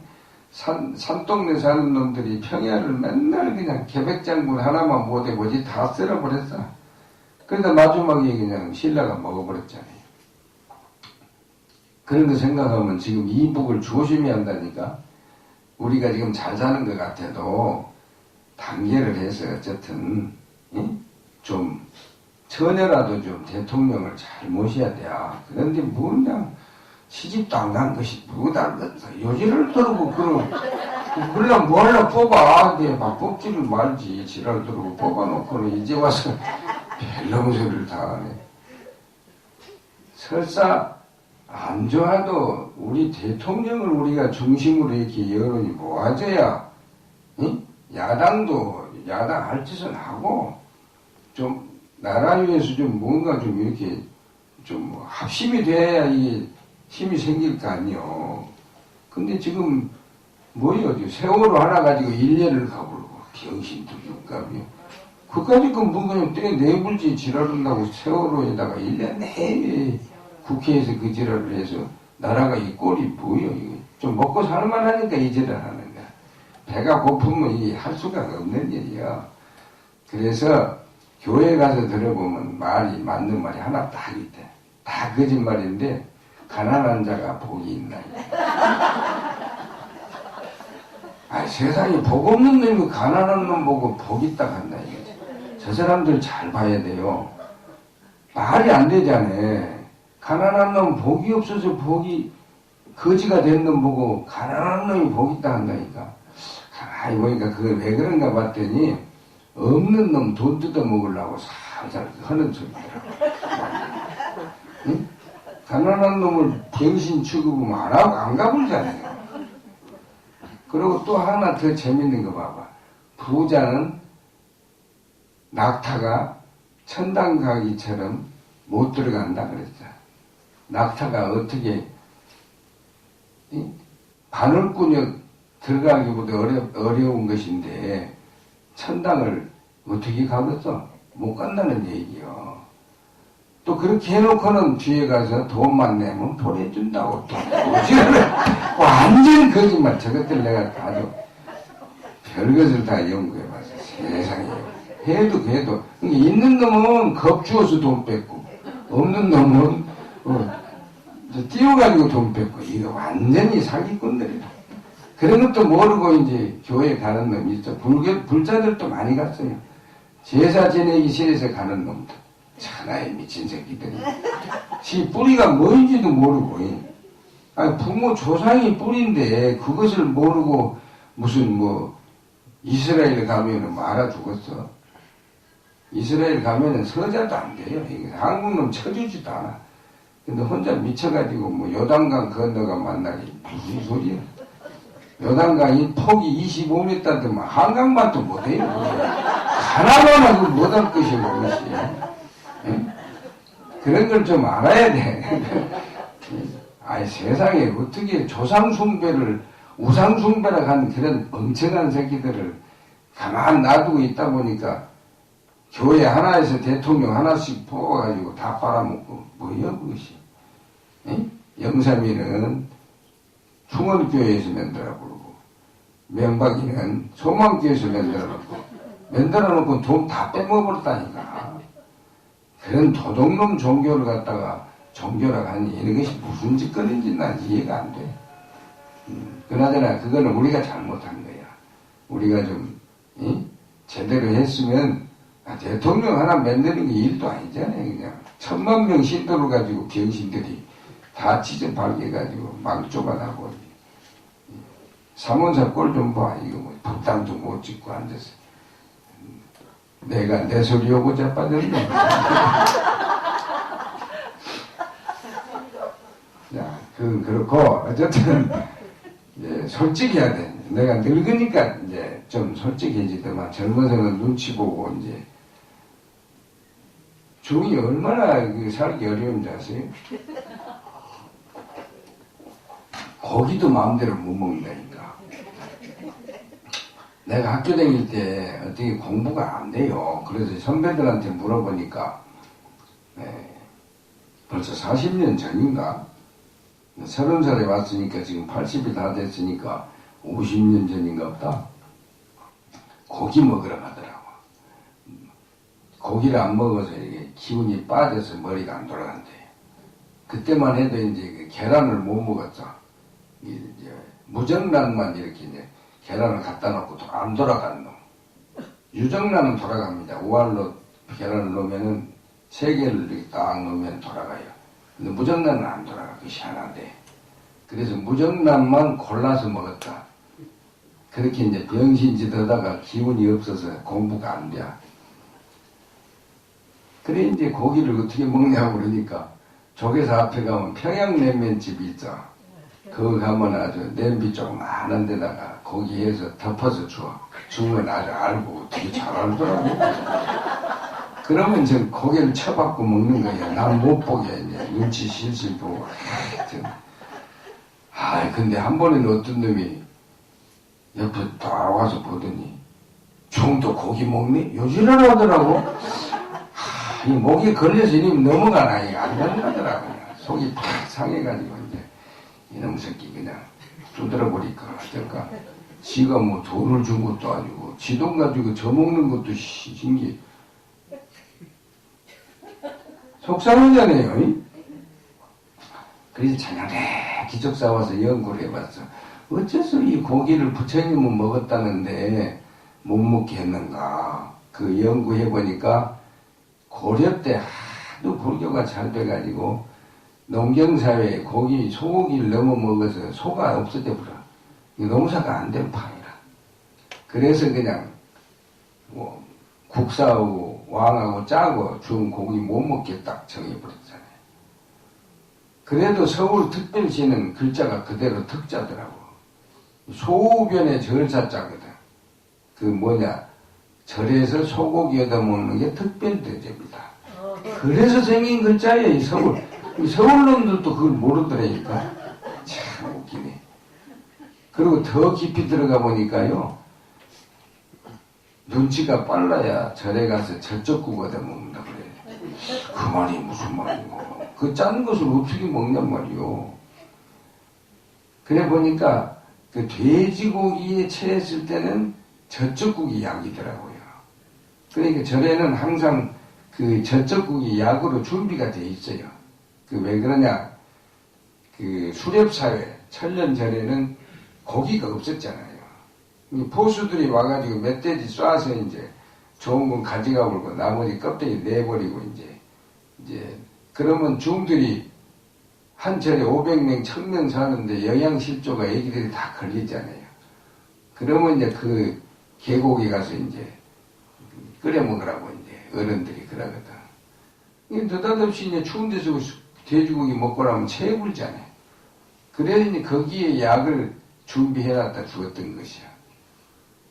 산동네 사는 놈들이 평야를 맨날 그냥 계백장군 하나만 못해 뭐지 다 쓸어버렸어. 그러다 마지막에 그냥 신라가 먹어버렸잖아요. 그런 거 생각하면 지금 이북을 조심해야 한다니까. 우리가 지금 잘 사는 것 같아도 단계를 해서 어쨌든 좀 처녀라도 좀 대통령을 잘 모셔야 돼요. 그런데 뭐 그냥 시집도 안 간 것이 뭐다 요지를 들고 그러려면 뭐 하려 뽑아. 이제 막 뽑지를 말지. 지랄 들고 뽑아놓고는 이제 와서 별놈 소리를 다 하네. 설사 안 좋아도 우리 대통령을 우리가 중심으로 이렇게 여론이 모아져야 야당도 야당 할 짓은 하고 좀 나라 위해서 좀 뭔가 좀 이렇게 좀 합심이 돼야 이게 힘이 생길 거 아니요. 근데 지금 뭐예요? 세월호 하나 가지고 1년을 가버리고 병신도 육감이요. 그까짓 건 뭐 그냥 내불지 지랄한다고 세월호에다가 1년 내내 국회에서 그 지랄을 해서 나라가 이 꼴이 뭐예요? 이거 좀 먹고 살만 하니까 이 지랄 하는 거야. 배가 고프면 이게 할 수가 없는 일이야. 그래서 교회 가서 들어보면 말이 맞는 말이 하나 딱 있대. 다 거짓말인데 가난한 자가 복이 있나. 아, 세상에 복 없는 놈이 가난한 놈 보고 복 있다 한다. 저 사람들 잘 봐야 돼요. 말이 안 되잖아. 가난한 놈 복이 없어서 복이 거지가 된 놈 보고 가난한 놈이 복 있다 한다니까. 가만히 보니까 그게 왜 그런가 봤더니 없는 놈 돈 뜯어 먹으려고 살살 하는 소리더라고. 응? 가난한 놈을 병신 취급하면 안 가불잖아요. 그리고 또 하나 더 재밌는 거 봐봐. 부자는 낙타가 천당 가기처럼 못 들어간다 그랬죠. 낙타가 어떻게 바늘꾼역 들어가기보다 어려운 것인데 천당을 어떻게 가겠어? 못 간다는 얘기요. 또 그렇게 해놓고는 뒤에 가서 돈만 내면 보내준다고 또 완전 거짓말. 저것들 내가 아주 별것을 다 연구해봤어. 세상에 해도 그러니까 있는 놈은 겁주어서 돈 뺏고 없는 놈은 띄워가지고 돈 뺏고 이거 완전히 사기꾼들이다. 그런 것도 모르고 이제 교회 가는 놈이 있어. 불자들도 많이 갔어요. 제사 지내기 싫어서 가는 놈들. 천하의 미친 새끼들이. 지 뿌리가 뭔지도 모르고. 아니, 부모 조상이 뿌리인데 그것을 모르고 무슨 이스라엘 가면은 알아 죽었어. 이스라엘 가면은 서자도 안 돼요. 한국 놈 쳐주지도 않아. 근데 혼자 미쳐가지고 요단강 건너가 만나기 무슨 소리야. 요단강이 폭이 25m 되면 한강만도 못해요. 하나만 못할 것이고 그것이. 그런 걸 좀 알아야 돼. 아니 세상에 어떻게 조상숭배를 우상숭배를 한 그런 멍청한 새끼들을 가만 놔두고 있다 보니까 교회 하나에서 대통령 하나씩 뽑아가지고 다 빨아먹고 뭐야 그것이. 영삼이는 충원교회에서 만들어 부르고 명박이는 소망교회에서 만들어 놓고 만들어 놓고 돈 다 빼먹어버렸다니까. 그런 도둑놈 종교를 갖다가 종교라고 하니 이런 것이 무슨 짓거리인지 난 이해가 안 돼. 그나저나 그거는 우리가 잘못한 거야. 우리가 좀 제대로 했으면 대통령 하나 만드는 게 일도 아니잖아요. 그냥 1000만 명 신도를 가지고 병신들이 다 지저발개가지고 망조가 나고 사문사 꼴 좀 봐. 이거 법당도 못 짓고 앉아서 내가 내 소리 오고 자빠졌네. 자, 그건 그렇고 어쨌든 이제 솔직해야 돼. 내가 늙으니까 이제 좀 솔직해지더만 젊어서는 눈치 보고 이제 중이 얼마나 살기 어려운지 아세요? 고기도 마음대로 못 먹는다니까. 내가 학교 다닐 때 어떻게 공부가 안 돼요. 그래서 선배들한테 물어보니까 벌써 40년 전인가 30살에 왔으니까 지금 80이 다 됐으니까 50년 전인가 보다 고기 먹으러 가더라고. 고기를 안 먹어서 이게 기운이 빠져서 머리가 안 돌아간대. 그때만 해도 이제 그 계란을 못 먹었죠. 이제 무정란만 이렇게 이제 계란을 갖다 놓고 안 돌아가는 놈. 유정란은 돌아갑니다. 5알로 계란을 넣으면은 3개를 이렇게 딱 넣으면 돌아가요. 근데 무정란은 안 돌아가. 그게 희한한데. 그래서 무정란만 골라서 먹었다. 그렇게 이제 병신짓하다가 기운이 없어서 공부가 안 돼. 그래 이제 고기를 어떻게 먹냐고 그러니까 조개사 앞에 가면 평양냉면집이 있죠. 그거 가면 아주 냄비 조그마한 데다가 고기 해서 덮어서 줘. 주면 아주 알고 되게 잘 알더라고. 그러면 저 고개를 쳐박고 먹는 거야. 난 못 보게 이제 눈치 실실 보고. 근데 한 번에는 어떤 놈이 옆에 딱 와서 보더니 총도 고기 먹니? 요지를 하더라고. 이 목이 걸려서 이러면 넘어가나 이거 안 넘어가더라고. 속이 팍 상해가지고 이제 이놈 새끼 그냥 두드려 버릴까 어떨까. 지가 뭐 돈을 준 것도 아니고 지 돈 가지고 저 먹는 것도 신기. 속상하잖아요. 그래서 작년에 기적사 와서 연구를 해봤어. 어째서 이 고기를 부처님은 먹었다는데 못 먹게 했는가. 그 연구해보니까 고려 때 하도 불교가 잘 돼가지고 농경사회에 고기, 소고기를 너무 먹어서 소가 없어져 버려. 농사가 안 된 판이라. 그래서 그냥 뭐 국사하고 왕하고 짜고 준 고기 못 먹게 딱 정해버렸잖아요. 그래도 서울 특별시는 글자가 그대로 특자더라고. 소변의 절사자거든. 그 뭐냐, 절에서 소고기 얻어먹는 게 특별대접이다. 그래서 생긴 글자예요, 이 서울. 이 서울 놈들도 그걸 모르더라니까. 참 웃기네. 그리고 더 깊이 들어가 보니까요, 눈치가 빨라야 절에 가서 저쪽국 얻어먹는다 그래. 그 말이 무슨 말이고. 그 짠 것을 어떻게 먹냔 말이요. 그래 보니까 그 돼지고기에 체했을 때는 젖적국이 약이더라고요. 그러니까 절에는 항상 그 젖적국이 약으로 준비가 돼 있어요. 그 왜 그러냐, 그 수렵사회, 천년 전에는 고기가 없었잖아요. 포수들이 와가지고 멧돼지 쏴서 이제 좋은 건 가져가 버리고 나머지 껍데기 내버리고 이제 그러면 중들이 한 절에 500명, 1000명 사는데 영양실조가 애기들이 다 걸리잖아요. 그러면 이제 그 개고기 가서 이제 끓여 먹으라고 이제 어른들이 그러거든. 이게 느닷없이 이제 추운 데서 돼지고기 먹고 나면 체해 불잖아요. 그래서 이제 거기에 약을 준비해놨다 주었던 것이야.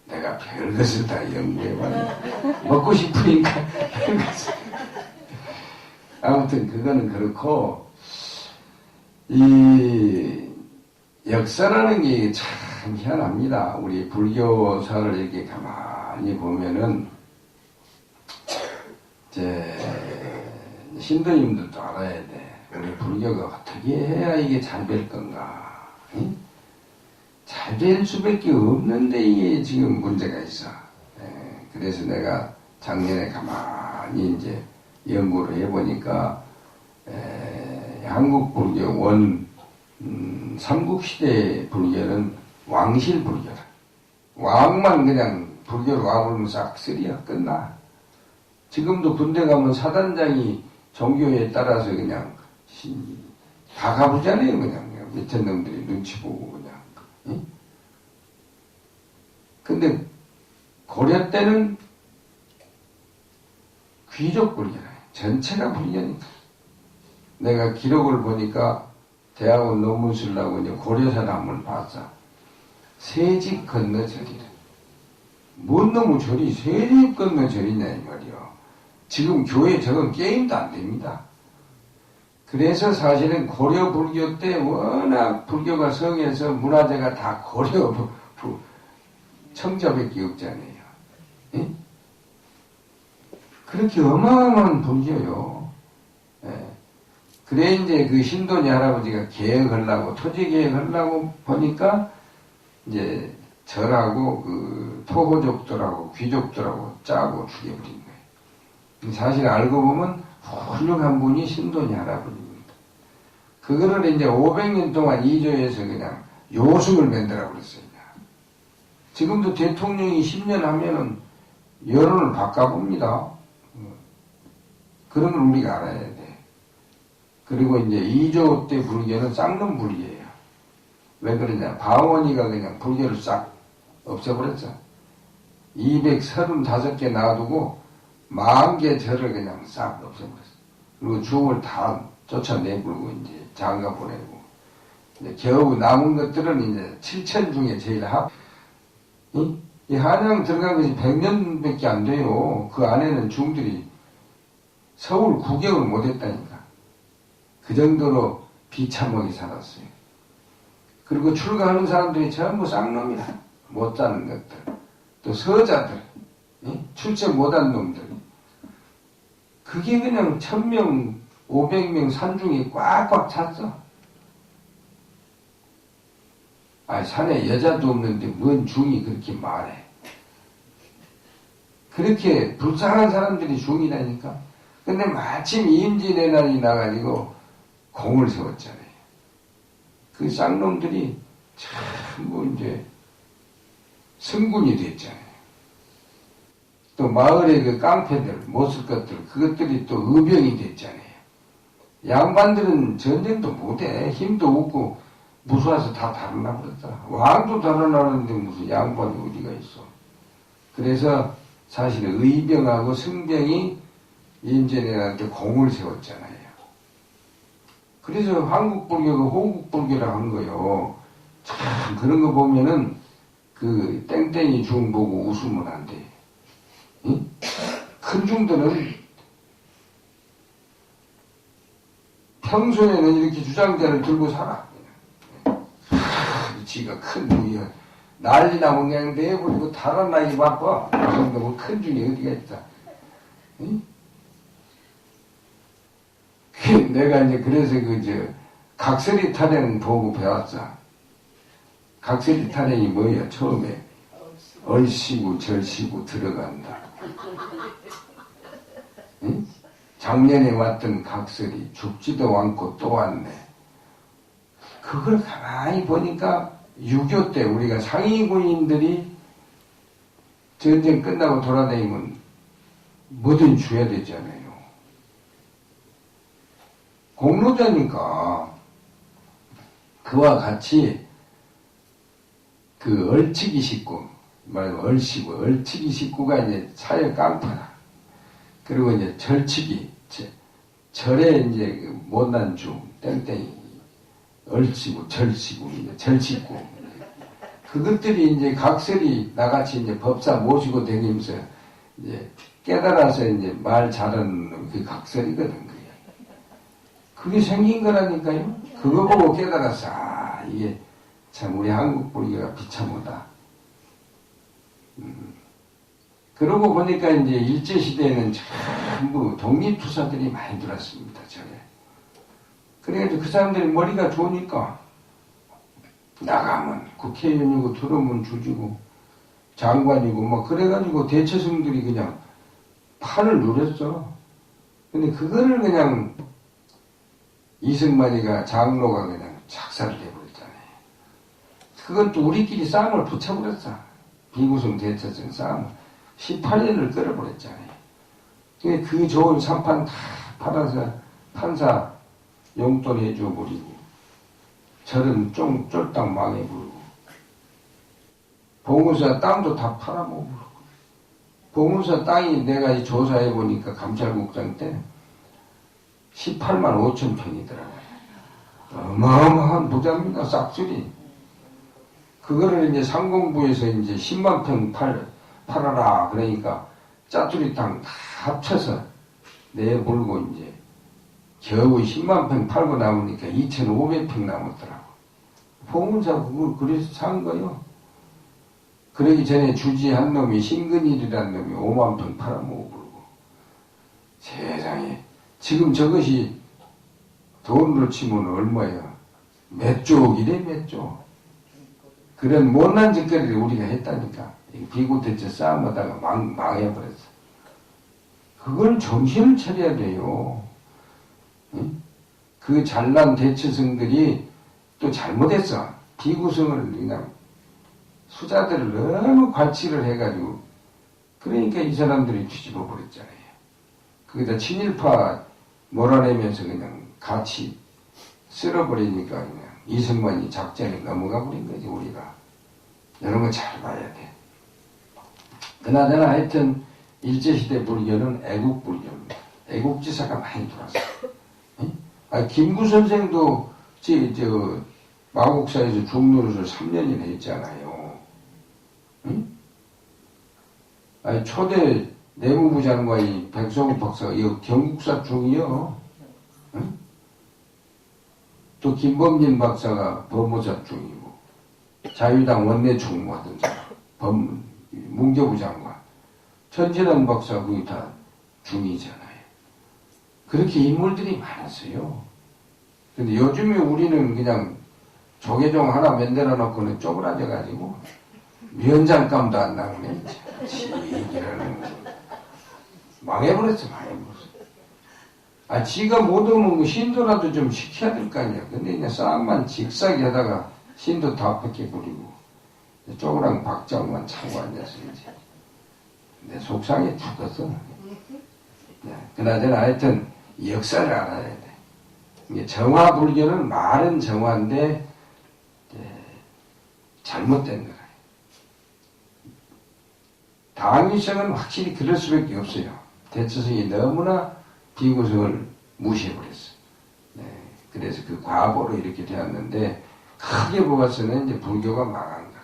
내가 별것을 다 연구해봤네. 먹고 싶으니까 별것을. 아무튼 그거는 그렇고, 이 역사라는 게 참 희한합니다. 우리 불교사를 이렇게 가만히 보면은 신도님들도 알아야 돼. 우리 불교가 어떻게 해야 이게 잘 될 건가? 응? 잘 될 수밖에 없는데 이게 지금 문제가 있어. 그래서 내가 작년에 가만히 이제 연구를 해보니까 한국 불교 삼국시대 불교는 왕실 불교다. 왕만 그냥 불교를 와버리면 싹 쓰리야 끝나. 지금도 군대 가면 사단장이 종교에 따라서 그냥 다 가보잖아요. 그냥 밑에 놈들이 눈치 보고 그냥. 응? 근데 고려 때는 귀족 불교라. 전체가 불교니까. 내가 기록을 보니까 대학원 논문 쓰려고 이제 고려사를 한번 봤어. 세집 건너 절이래. 뭔 놈의 절이 세집 건너 절이냐 이 말이야. 지금 교회 저건 게임도 안 됩니다. 그래서 사실은 고려 불교 때 워낙 불교가 성해서 문화재가 다 고려 청자밖에 없잖아요. 예? 그렇게 어마어마한 불교요. 예. 그래 이제 그 신도니 할아버지가 개혁하려고 토지 개혁하려고 보니까 이제 절하고 그 토호족들하고 귀족들하고 짜고 죽여버린 거예요. 사실 알고 보면 훌륭한 분이 신돈이 할아버지입니다. 그거를 이제 500년 동안 이조해서 그냥 요승을 만들라고 그랬어요. 지금도 대통령이 10년 하면은 여론을 바꿔봅니다. 그런 걸 우리가 알아야 돼. 그리고 이제 2조 때 불교는 쌍놈 불교예요. 왜 그러냐? 방언이가 그냥 불교를 싹 없애버렸죠. 235개 놔두고 40개 절을 그냥 싹 없애버렸어. 그리고 중을 다 쫓아내버리고 이제 장가 보내고 이제 겨우 남은 것들은 이제 7천 중에 제일 이 한양 들어간 것이 100년밖에 안 돼요. 그 안에는 중들이 서울 구경을 못했다니까. 그 정도로 비참하게 살았어요. 그리고 출가하는 사람들이 전부 쌍놈이라. 못 자는 것들. 또 서자들. 출세 못한 놈들. 그게 그냥 1000명, 500명 산중이 꽉꽉 찼어. 아, 산에 여자도 없는데 뭔 중이 그렇게 말해. 그렇게 불쌍한 사람들이 중이라니까. 근데 마침 임진의 날이 나가지고 공을 세웠잖아요. 그 쌍놈들이 전부 이제 성군이 됐잖아요. 또 마을의 그 깡패들, 못쓸 것들, 그것들이 또 의병이 됐잖아요. 양반들은 전쟁도 못해. 힘도 없고 무서워서 다 다루나 그랬다. 왕도 다루나는데 무슨 양반이 어디가 있어. 그래서 사실 의병하고 승병이 임진왜란때 공을 세웠잖아요. 그래서 한국불교가 호국불교라 하는 거요. 참 그런 거 보면은 그 땡땡이 중 보고 웃으면 안 돼. 응? 큰 중들은 평소에는 이렇게 주장자를 들고 살아. 지가 큰 중이야. 난리 나면 그냥 내버리고 달아나기 바빠. 그 정도면 큰 중이 어디가 있다. 응? 내가 이제 그래서 각설이 타령 보고 배웠어. 각설이 타령이 뭐야? 처음에 얼씨구 절씨구 들어간다. 응? 작년에 왔던 각설이 죽지도 않고 또 왔네. 그걸 가만히 보니까 6.25 때 우리가 상위군인들이 전쟁 끝나고 돌아다니면 뭐든 줘야 되잖아요. 공로자니까 그와 같이 그 얼치기 식구, 말하면 얼씨구, 얼치기 식구가 이제 사회 깡패라. 그리고 이제 절치기, 절에 이제 못난 중, 땡땡이, 얼씨구, 절씨구, 이제 절식구. 그것들이 이제 각설이 나같이 이제 법사 모시고 다니면서 이제 깨달아서 이제 말 잘하는 그 각설이거든. 그게 생긴 거라니까요. 그거 보고 깨달았어. 아, 이게 참 우리 한국 불교가 비참하다. 그러고 보니까 이제 일제시대에는 전부 독립투사들이 많이 들었습니다. 저게. 그래가지고 그 사람들이 머리가 좋으니까 나가면 국회의원이고 들어오면 주지고 장관이고 뭐 그래가지고 대처성들이 그냥 판을 누렸어. 근데 그거를 그냥 이승만이가 장로가 그냥 작살을 내버렸잖아요. 그건 또 우리끼리 싸움을 붙여버렸어. 비구성 대처성 싸움 18년을 끌어버렸잖아요. 그 좋은 산판 다 팔아서 판사 용돈 해줘버리고 절은 쫄딱 망해버리고 봉우사 땅도 다 팔아먹어버리고 봉우사 땅이 내가 조사해보니까 감찰국장 때 18만 5천 평이더라고요. 어마어마한 부자입니다. 싹쓸이. 그거를 이제 상공부에서 이제 10만 평 팔아라. 그러니까 짜투리 땅 다 합쳐서 내몰고 이제 겨우 10만 평 팔고 남으니까 2,500평 남았더라고. 봉은사 그걸 그래서 산 거요. 그러기 전에 주지 한 놈이 신근일이라는 놈이 5만 평 팔아먹어버리고. 세상에. 지금 저것이 돈으로 치면 얼마야? 몇 조억이래, 몇 조. 그런 못난 짓거리를 우리가 했다니까. 비구대체 싸움하다가 망해버렸어. 그걸 정신을 차려야 돼요. 응? 그 잘난 대처성들이 또 잘못했어. 비구성을 그냥 수자들을 너무 관치를 해가지고 그러니까 이 사람들이 뒤집어 버렸잖아요. 거기다 친일파 몰아내면서 그냥 같이 쓸어버리니까 그냥 이승만이 작전에 넘어가 버린 거지 우리가. 이런 거 잘 봐야 돼. 그나저나 하여튼 일제시대 불교는 애국불교입니다. 애국지사가 많이 들어왔어. 아, 김구 선생도 저 마곡사에서 중노릇을 3년이나 했잖아요. 응? 아니, 초대 내무부 장관이 백성욱 박사가 이 경국사 중이요. 응? 또 김범진 박사가 법무사 중이고 자유당 원내 총무하던 사람 문교부 장관 천진환 박사 그게 다 중이잖아요. 그렇게 인물들이 많았어요. 근데 요즘에 우리는 그냥 조계종 하나 만들어 놓고는 쪼그라져가지고 위원장감도 안 나오네. 지기라는 거. 망해버렸어. 아, 지가 못오면 신도라도 좀 시켜야 될 거 아니야. 근데 그냥 쌍만 직사기 하다가 신도 다 뺏겨버리고 쪼그랑 박장만 차고 앉아서 이제 내 속상해 죽었어. 네. 그나저나 하여튼 역사를 알아야 돼. 이게 정화불교는 말은 정화인데 잘못된 거예요. 당위성은 확실히 그럴 수밖에 없어요. 대처성이 너무나 비구성을 무시해버렸어. 네. 그래서 그 과보로 이렇게 되었는데 크게 보아서는 이제 불교가 망한 거야.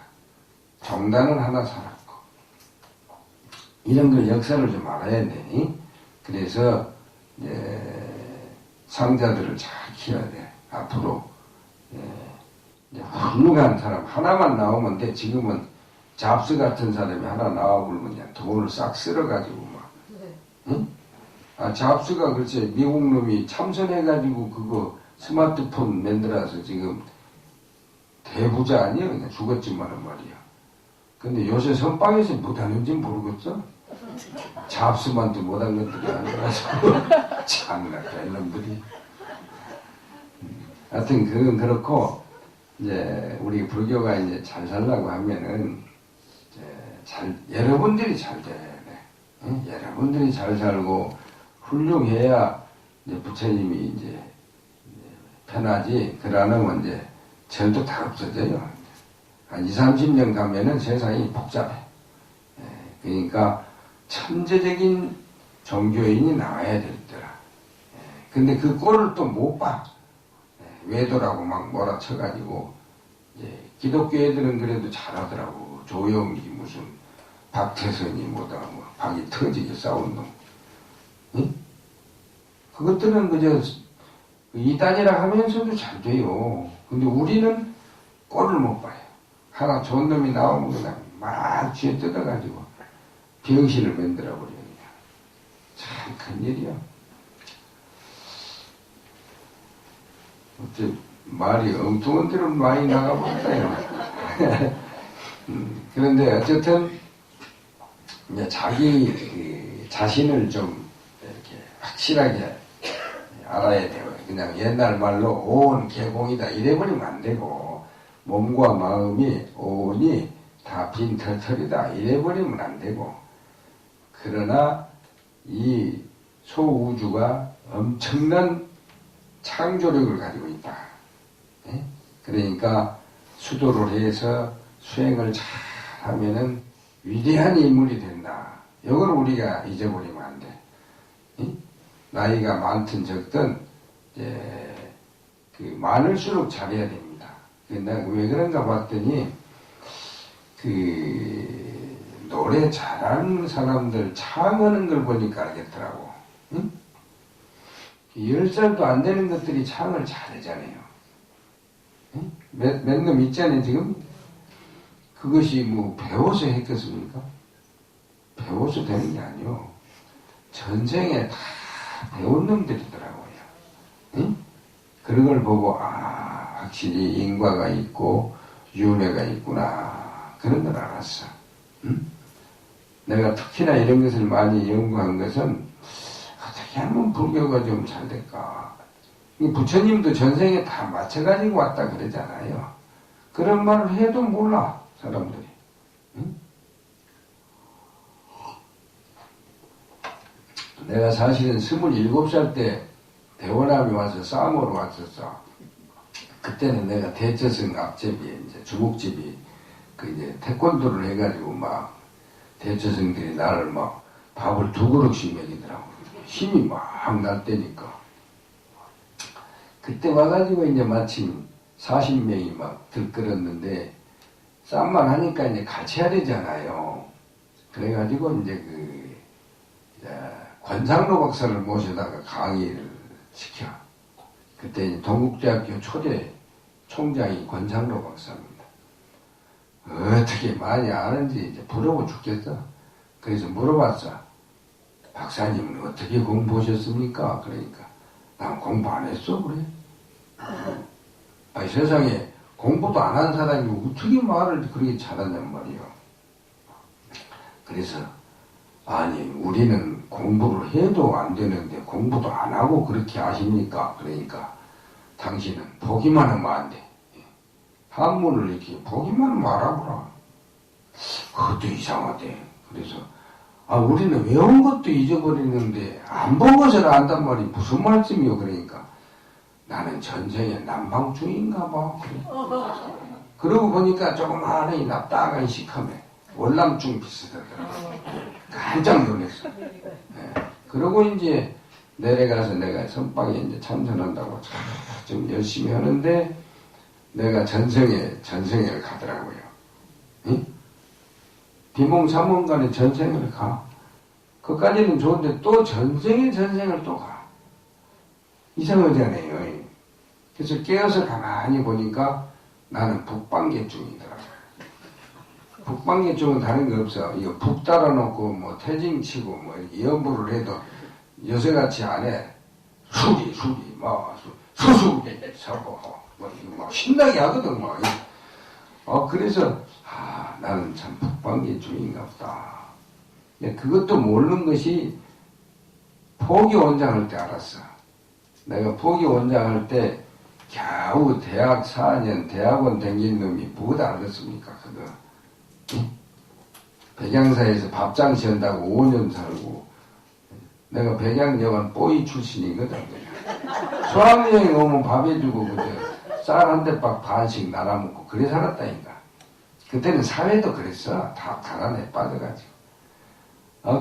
정당은 하나 살았고 이런 걸 역사를 좀 알아야 돼. 그래서 상자들을 잘 키워야 돼. 앞으로 훌륭한 사람 하나만 나오면 돼. 지금은 잡스 같은 사람이 하나 나와버리면 그냥 돈을 싹 쓸어가지고 막. 응? 아, 잡스가 글쎄 미국 놈이 참선해가지고 그거 스마트폰 만들어서 지금 대부자 아니야? 그냥 죽었지만은 말이야. 근데 요새 선방에서 못하는지 모르겠어? 잡스만도 못한 것들이 아니라서 참나 이놈들이. 하여튼 그건 그렇고 이제 우리 불교가 이제 잘 살라고 하면은 여러분들이 잘 돼야 돼. 응? 여러분들이 잘 살고 훌륭해야 이제 부처님이 이제 편하지. 그러면 이제 절도 다 없어져요. 한 20, 30년 가면은 세상이 복잡해. 그러니까 천재적인 종교인이 나와야 되더라. 근데 그 꼴을 또 못 봐. 외도라고 막 몰아쳐가지고 이제 기독교 애들은 그래도 잘하더라고. 조용히 무슨 박태선이 뭐다 뭐 박이 터지게 싸운 놈. 응? 그것들은 그저 이단이라 하면서도 잘 돼요. 근데 우리는 꼴을 못 봐요. 하나 좋은 놈이 나오면 그냥 막 쥐어 뜯어가지고 병신을 만들어버려요. 참 큰일이야. 어째 말이 엉뚱한 데로 많이 나가버렸다. 그런데 어쨌든 이제 자기 그 자신을 좀 이렇게 확실하게 알아야 돼요. 그냥 옛날 말로 온 개공이다 이래버리면 안 되고 몸과 마음이 온이 다 빈털털이다 이래버리면 안 되고 그러나 이 소우주가 엄청난 창조력을 가지고 있다. 그러니까 수도를 해서 수행을 잘 하면은 위대한 인물이 된다. 이걸 우리가 잊어버리면 안 돼. 나이가 많든 적든 그 많을수록 잘해야 됩니다. 내가 왜 그런가 봤더니 그 노래 잘하는 사람들 창하는 걸 보니까 알겠더라고. 응? 10살도 안 되는 것들이 창을 잘하잖아요. 응? 몇 놈 있잖아요 지금. 그것이 뭐 배워서 했겠습니까? 배워서 되는 게 아니요. 전생에 다 배운 놈들이더라고요. 응? 그런 걸 보고 확실히 인과가 있고 윤회가 있구나. 그런 걸 알았어. 응? 내가 특히나 이런 것을 많이 연구한 것은 어떻게 하면 불교가 좀 잘 될까. 이 부처님도 전생에 다 맞춰가지고 왔다 그러잖아요. 그런 말을 해도 몰라, 사람들이. 응? 내가 사실은 27살 때 대원암에 와서 싸움으로 왔었어. 그때는 내가 대처성 앞집이, 이제 주목집이, 그 이제 태권도를 해가지고 막 대처성들이 나를 막 밥을 2그릇씩 먹이더라고. 힘이 막 날 때니까. 그때 와가지고 이제 마침 40명이 막 들끓었는데, 싸움만 하니까 이제 같이 해야 되잖아요. 그래가지고 이제 권상로 박사를 모셔다가 강의를 시켜. 그때 이제 동국대학교 초대 총장이 권상로 박사입니다. 어떻게 많이 아는지 이제 부러워 죽겠어. 그래서 물어봤어. 박사님은 어떻게 공부하셨습니까? 그러니까 난 공부 안 했어 그래. 아니 세상에 공부도 안 한 사람이 어떻게 말을 그렇게 잘하냔 말이야. 그래서 아니 우리는 공부를 해도 안 되는데 공부도 안 하고 그렇게 아십니까? 그러니까 당신은 보기만 하면 안 돼. 한문을 이렇게 보기만 하면 알아보라. 그것도 이상하대. 그래서 우리는 외운 것도 잊어버리는데 안 본 것을 안단 말이 무슨 말씀이요? 그러니까 나는 전생에 남방주의인가 봐. 그래. 그러고 보니까 조그마한 이 납작한 식함에 월남중 비슷하더라고. 깜짝 놀랐어. 네. 그러고 이제 내려가서 내가 선방에 이제 참선한다고 좀 열심히 하는데 내가 전생을 가더라고요. 응? 비몽사몽간에 전생을 가. 그까지는 좋은데 또 전생을 또 가. 이상하잖아요. 그래서 깨어서 가만히 보니까 나는 북방계중이더라고요. 북방계중은 다른 게 없어. 이거 북 달아놓고 뭐 태징치고 뭐 연부를 해도 요새같이 안 해. 수기 뭐 수수기 서고 뭐 이거 막 신나게 하거든 뭐. 그래서 나는 참 북방계중인가 보다. 그것도 모르는 것이 포교원장할 때 알았어. 내가 포교원장할 때 겨우 대학 4년 대학원 댕긴 놈이 뭐도 알겠습니까 그거. 응? 백양사에서 밥장시 한다고 5년 살고 내가 백양여관 뽀이 출신이거든. 수학여행 오면 밥 해주고 쌀 한 대박 반씩 나눠먹고 그래 살았다니까. 그때는 사회도 그랬어. 다 가난에 빠져가지고.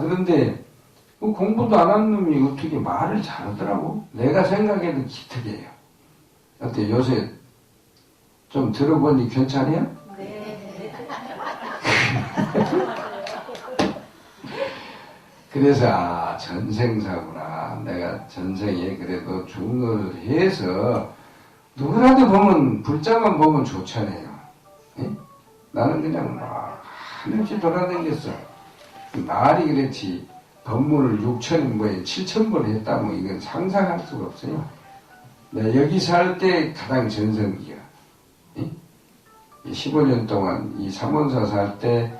그런데 공부도 안 한 놈이 어떻게 말을 잘하더라고. 내가 생각해도 기특해요. 어때 요새 좀 들어보니 괜찮아요? 네. 그래서 전생사구나. 내가 전생에 그래도 중을 해서 누구라도 보면 불자만 보면 좋잖아요. 예? 나는 그냥 막 한없이 돌아다녔어. 말이 그렇지 법문을 6,000번, 7,000번 했다 뭐 이건 상상할 수가 없어요. 내가 여기 살 때 가장 전성기야. 예? 15년 동안 이 삼원사 살 때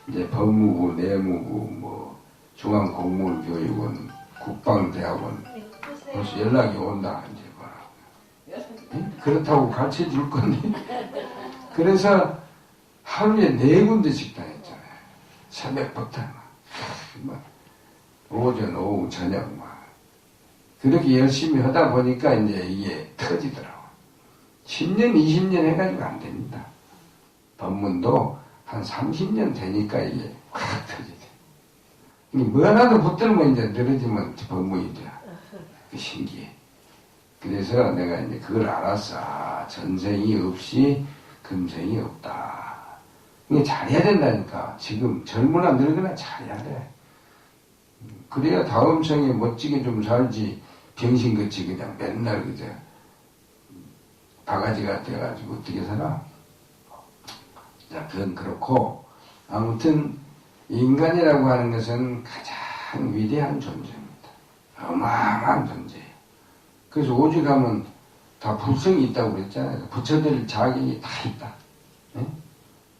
이제 법무부, 내무부, 뭐 중앙공무원교육원, 국방대학원 벌써 연락이 온다 이제 봐라. 예? 그렇다고 가르쳐 줄 건데. 그래서 하루에 4군데씩 다녔잖아요. 새벽부터 막 오전, 오후, 저녁 막 그렇게 열심히 하다 보니까 이제 이게 터지더라고. 10년, 20년 해가지고 안 됩니다. 법문도 한 30년 되니까 이게 확 터지죠. 뭐 하나도 붙들면 이제 늘어지면 법문이 돼. 신기해. 그래서 내가 이제 그걸 알았어. 전생이 없이 금생이 없다. 이게 잘해야 된다니까. 지금 젊으나 늙으나 잘해야 돼. 그래야 다음 생에 멋지게 좀 살지. 병신같이 그냥 맨날 그저 바가지가 돼가지고 어떻게 살아? 자, 그건 그렇고 아무튼 인간이라고 하는 것은 가장 위대한 존재입니다. 어마어마한 존재예요. 그래서 오죽하면 다 불성이 있다고 그랬잖아요. 붙여드릴 자격이 다 있다. 네?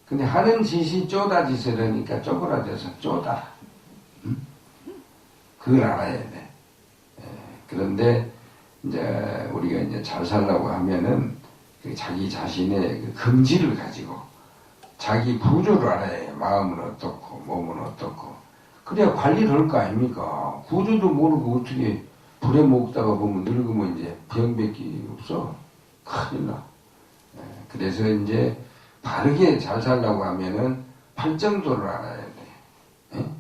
근데 하는 짓이 쪼다짓을 하니까 쪼그라져서 쪼다. 응? 그걸 알아야 돼. 그런데 이제 우리가 이제 잘 살라고 하면은 그 자기 자신의 그 긍지를 가지고 자기 구조를 알아야 해요. 마음은 어떻고 몸은 어떻고. 그래야 관리를 할 거 아닙니까? 구조도 모르고 어떻게 불에 먹다가 보면 늙으면 이제 병밖에 없어. 큰일 나. 그래서 이제 바르게 잘 살라고 하면은 팔정도를 알아야 돼.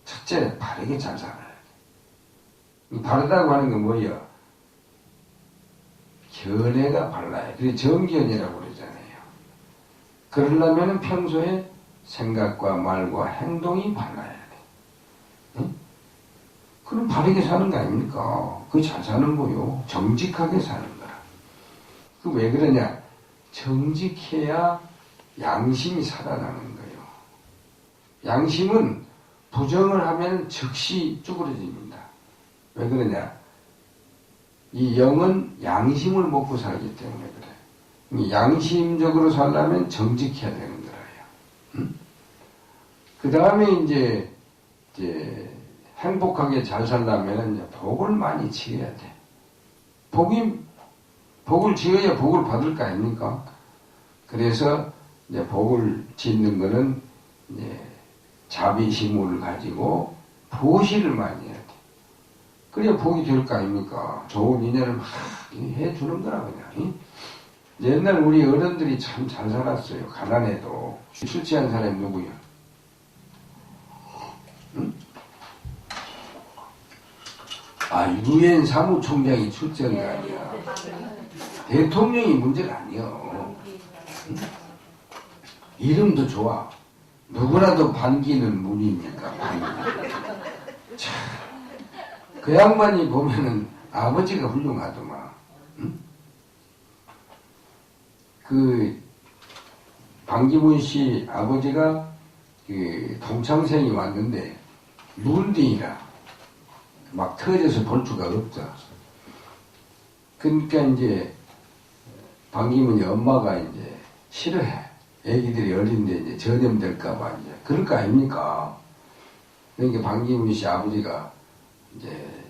첫째, 바르게 잘 살아야 돼. 이 바르다고 하는 건 뭐예요? 견해가 발라야 돼. 그게 정견이라고 그러잖아요. 그러려면 평소에 생각과 말과 행동이 발라야 돼. 그럼 바르게 사는 거 아닙니까? 그게 잘 사는 거요. 정직하게 사는 거라. 그 왜 그러냐? 정직해야 양심이 살아나는 거예요. 양심은 부정을 하면 즉시 쭈그러집니다. 왜 그러냐? 이 영은 양심을 먹고 살기 때문에 그래. 양심적으로 살려면 정직해야 되는 거예요. 그 다음에 이제 행복하게 잘 살려면 이제 복을 많이 지어야 돼. 복을 지어야 복을 받을 거 아닙니까? 그래서 이제 복을 짓는 거는 이제 자비심을 가지고 보시를 많이 해야 돼. 그래야 복이 될 거 아닙니까? 좋은 인연을 막 해주는 거라 그냥. 옛날 우리 어른들이 참 잘 살았어요. 가난해도. 술 취한 사람이 누구야? 응? 유엔 사무총장이 출제한 거 아니야. 대통령이 문제가 아니야. 응? 이름도 좋아. 누구라도 반기는 문이니까 반기. 참, 그 양반이 보면은 아버지가 훌륭하더만. 응? 그 반기문 씨 아버지가 그 동창생이 왔는데 눈등이라 막 터져서 볼 수가 없다. 그러니까 이제 반기문이 엄마가 이제 싫어해. 애기들이 어린데 이제 전염될까봐 이제 그럴 거 아닙니까? 그러니까 반기문 씨 아버지가 이제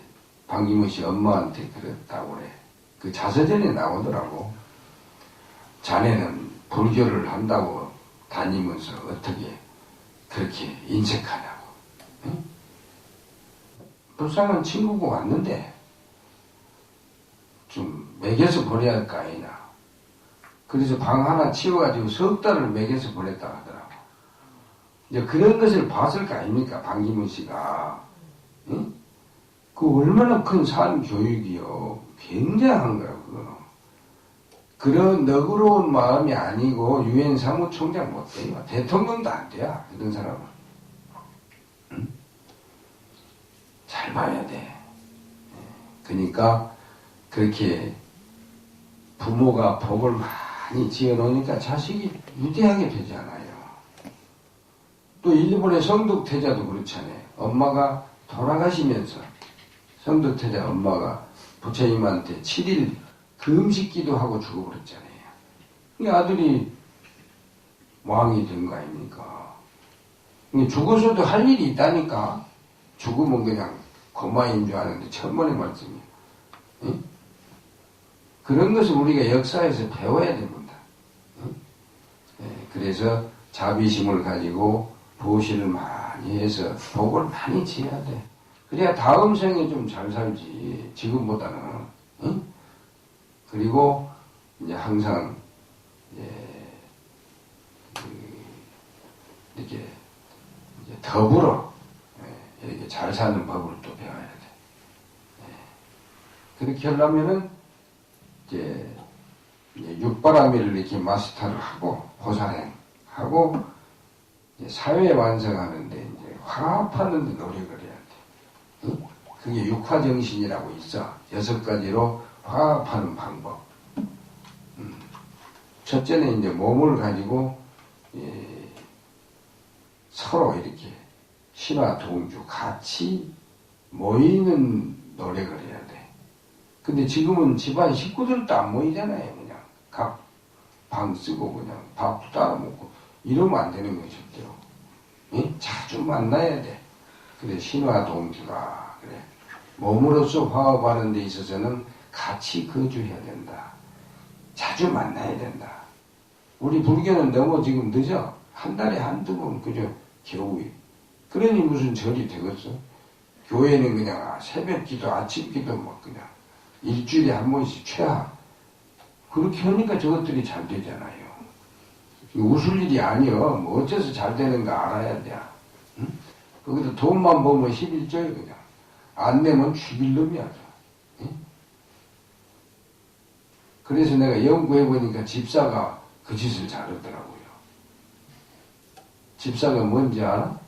반기문 씨 엄마한테 그랬다고 그래. 그 자서전에 나오더라고. 자네는 불교를 한다고 다니면서 어떻게 그렇게 인색하냐고. 응? 불쌍한 친구가 왔는데 좀 먹여서 보내야 할 거 아니냐. 그래서 방 하나 치워가지고 석 달을 먹여서 보냈다 하더라고. 이제 그런 것을 봤을 거 아닙니까? 반기문 씨가. 응? 그 얼마나 큰 삶 교육이요. 굉장한 거야, 그거는. 그런 너그러운 마음이 아니고 유엔 사무총장 못 돼요. 대통령도 안 돼요. 이런 사람은. 응? 잘 봐야 돼. 그러니까 그렇게 부모가 복을 많이 지어놓으니까 자식이 유대하게 되잖아요. 또 일본의 성덕태자도 그렇잖아요. 엄마가 돌아가시면서 성덕태자 엄마가 부처님한테 7일 금식기도 하고 죽어버렸잖아요. 이 아들이 왕이 된 거 아닙니까? 죽어서도 할 일이 있다니까. 죽으면 그냥 고마인 줄 아는데 천번의 말씀이에요. 응? 그런 것을 우리가 역사에서 배워야 됩니다. 응? 그래서 자비심을 가지고 보시를 많이 해서 복을 많이 지어야 돼. 그래야 다음 생에 좀 잘 살지. 지금보다는. 응? 그리고 이제 항상 이렇게 이제 더불어 이렇게 잘 사는 법을 또 배워야 돼. 그렇게 하려면은 이제 육바라밀을 이렇게 마스터를 하고 보살행하고 사회 완성하는데 이제 화합하는데 노력을 해야 돼. 응? 그게 육화정신이라고 있어. 6가지로 화합하는 방법. 첫째는 이제 몸을 가지고 서로 이렇게 신화 동주 같이 모이는 노력을 해야 돼. 근데 지금은 집안 식구들도 안 모이잖아요. 그냥 각 방 쓰고 그냥 밥도 따라 먹고 이러면 안 되는 거죠, 절대로. 예? 자주 만나야 돼. 그래, 신화 동주가, 그래. 몸으로서 화합하는 데 있어서는 같이 거주해야 된다. 자주 만나야 된다. 우리 불교는 너무 지금 늦어. 한 달에 한두 번, 그저 겨우. 그러니 무슨 절이 되겠어? 교회는 그냥 새벽 기도, 아침 기도 막 그냥 일주일에 한 번씩 최하. 그렇게 하니까 저것들이 잘 되잖아요. 웃을 일이 아니여. 뭐 어째서 잘 되는가 알아야 돼. 응? 거기서 돈만 보면 11조에 그냥. 안 내면 죽일 놈이야. 응? 그래서 내가 연구해보니까 집사가 그 짓을 잘하더라고요. 집사가 뭔지 알아?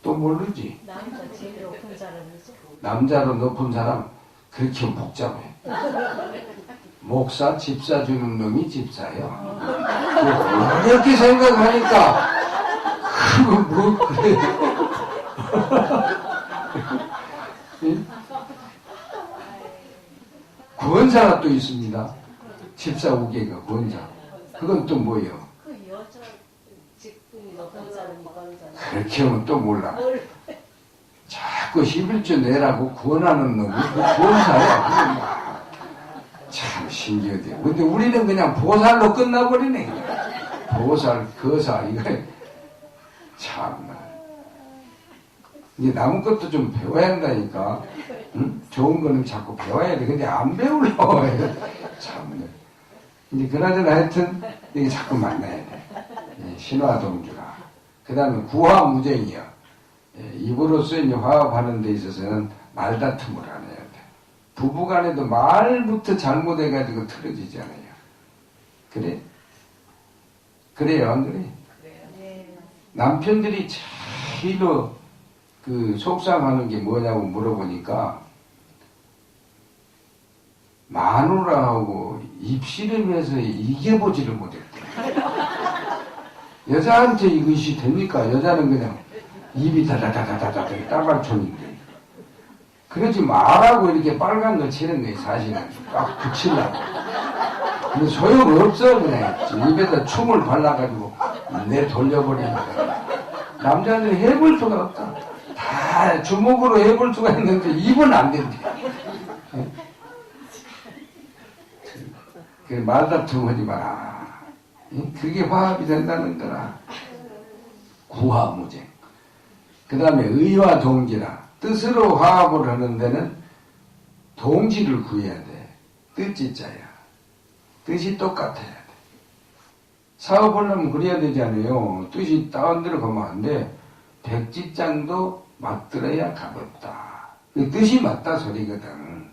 또 모르지? 남자 제일 높은 사람이죠? 남자로 높은 사람 그렇게 복잡해. 목사, 집사 주는 놈이 집사예요. 이렇게 생각하니까 그거 뭐 그래. 권사가 또 있습니다. 집사 우계가 권사. 그건 또 뭐예요? 그 여자 직분이 높은 사람이 건잖아. 그렇게 하면 또 몰라. 자꾸 11조 내라고 구원하는 놈이 그 권사야. 참 신기하대. 근데 우리는 그냥 보살로 끝나버리네. 그냥. 보살, 거사, 이거 참나. 이제 남은 것도 좀 배워야 한다니까. 응? 좋은 거는 자꾸 배워야 돼. 근데 안 배우려고 해. 참네. 이제 그나저나 하여튼 이게 자꾸 만나야 돼. 예, 신화동주라. 그 다음에 구화무쟁이야. 예, 입으로써 이제 화합하는 데 있어서는 말다툼을 안 해야 돼. 부부간에도 말부터 잘못해가지고 틀어지잖아요. 그래? 그래요, 안 그래? 네. 남편들이 제일로 그 속상하는 게 뭐냐고 물어보니까 마누라하고 입씨름해서 이겨보지를 못했대. 여자한테 이것이 됩니까? 여자는 그냥 입이 다다다다다다 따발촌인데. 그러지 말라고 이렇게 빨간 걸 치는 거예요, 사실은. 딱 붙이려고. 근데 소용없어, 그냥. 입에다 춤을 발라가지고 내 돌려버리는 거야. 남자는 해볼 수가 없다. 다 주먹으로 해볼 수가 있는데 입은 안 된대. 그 말다툼 하지 마라. 그게 화합이 된다는 거라. 구화무쟁. 그 다음에 의와 동지라. 뜻으로 화합을 하는 데는 동지를 구해야 돼. 뜻지자야. 뜻이 똑같아야 돼. 사업을 하면 그래야 되잖아요. 뜻이 다운대로 가면 안 돼. 백지장도 맞들어야 값없다. 뜻이 맞다 소리거든.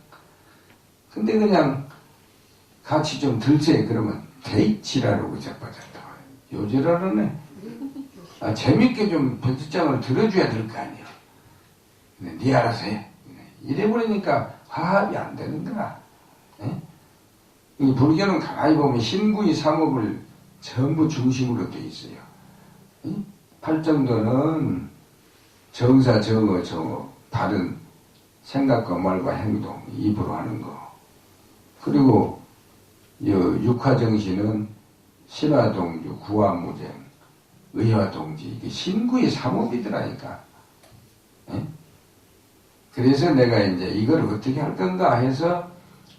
근데 그냥 같이 좀 들세 그러면 데이치라고 자빠졌다. 요지라네. 재밌게 좀 백지장을 들어줘야 될 거 아니야. 근데 네 알아서 해. 이래버리니까 화합이 안 되는 거야. 이 불교는 가만히 보면 신구의 삼업을 전부 중심으로 돼 있어요. 팔정도는 정사, 정어, 정업, 바른 생각과 말과 행동, 입으로 하는 거. 그리고 육화정신은 신화동주, 구화무쟁, 의화동지, 이게 신구의 삼업이더라니까. 그래서 내가 이제 이걸 어떻게 할 건가 해서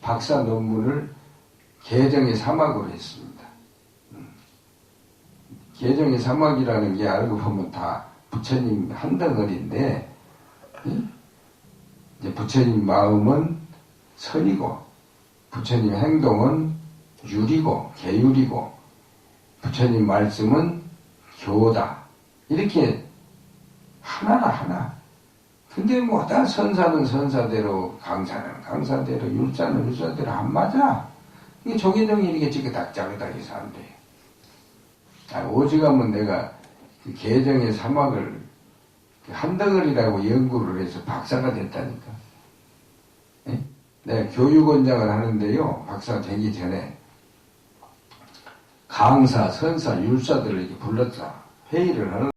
박사 논문을 개정의 사막으로 했습니다. 개정의 사막이라는 게 알고 보면 다 부처님 한 덩어리인데, 이제 부처님 마음은 선이고, 부처님 행동은 유리고, 계율이고, 부처님 말씀은 교다. 이렇게 하나나 하나. 근데 뭐 다 선사는 선사대로, 강사는 강사대로, 율사는 율사대로 안 맞아. 이게 조계종이 이렇게 찌그닥짜그닥 해서 안 돼. 오직하면 내가 그 개정의 사막을 한 덩어리라고 연구를 해서 박사가 됐다니까. 내가 교육원장을 하는데요, 박사 되기 전에 강사, 선사, 율사들을 이렇게 불렀다. 회의를 하려고.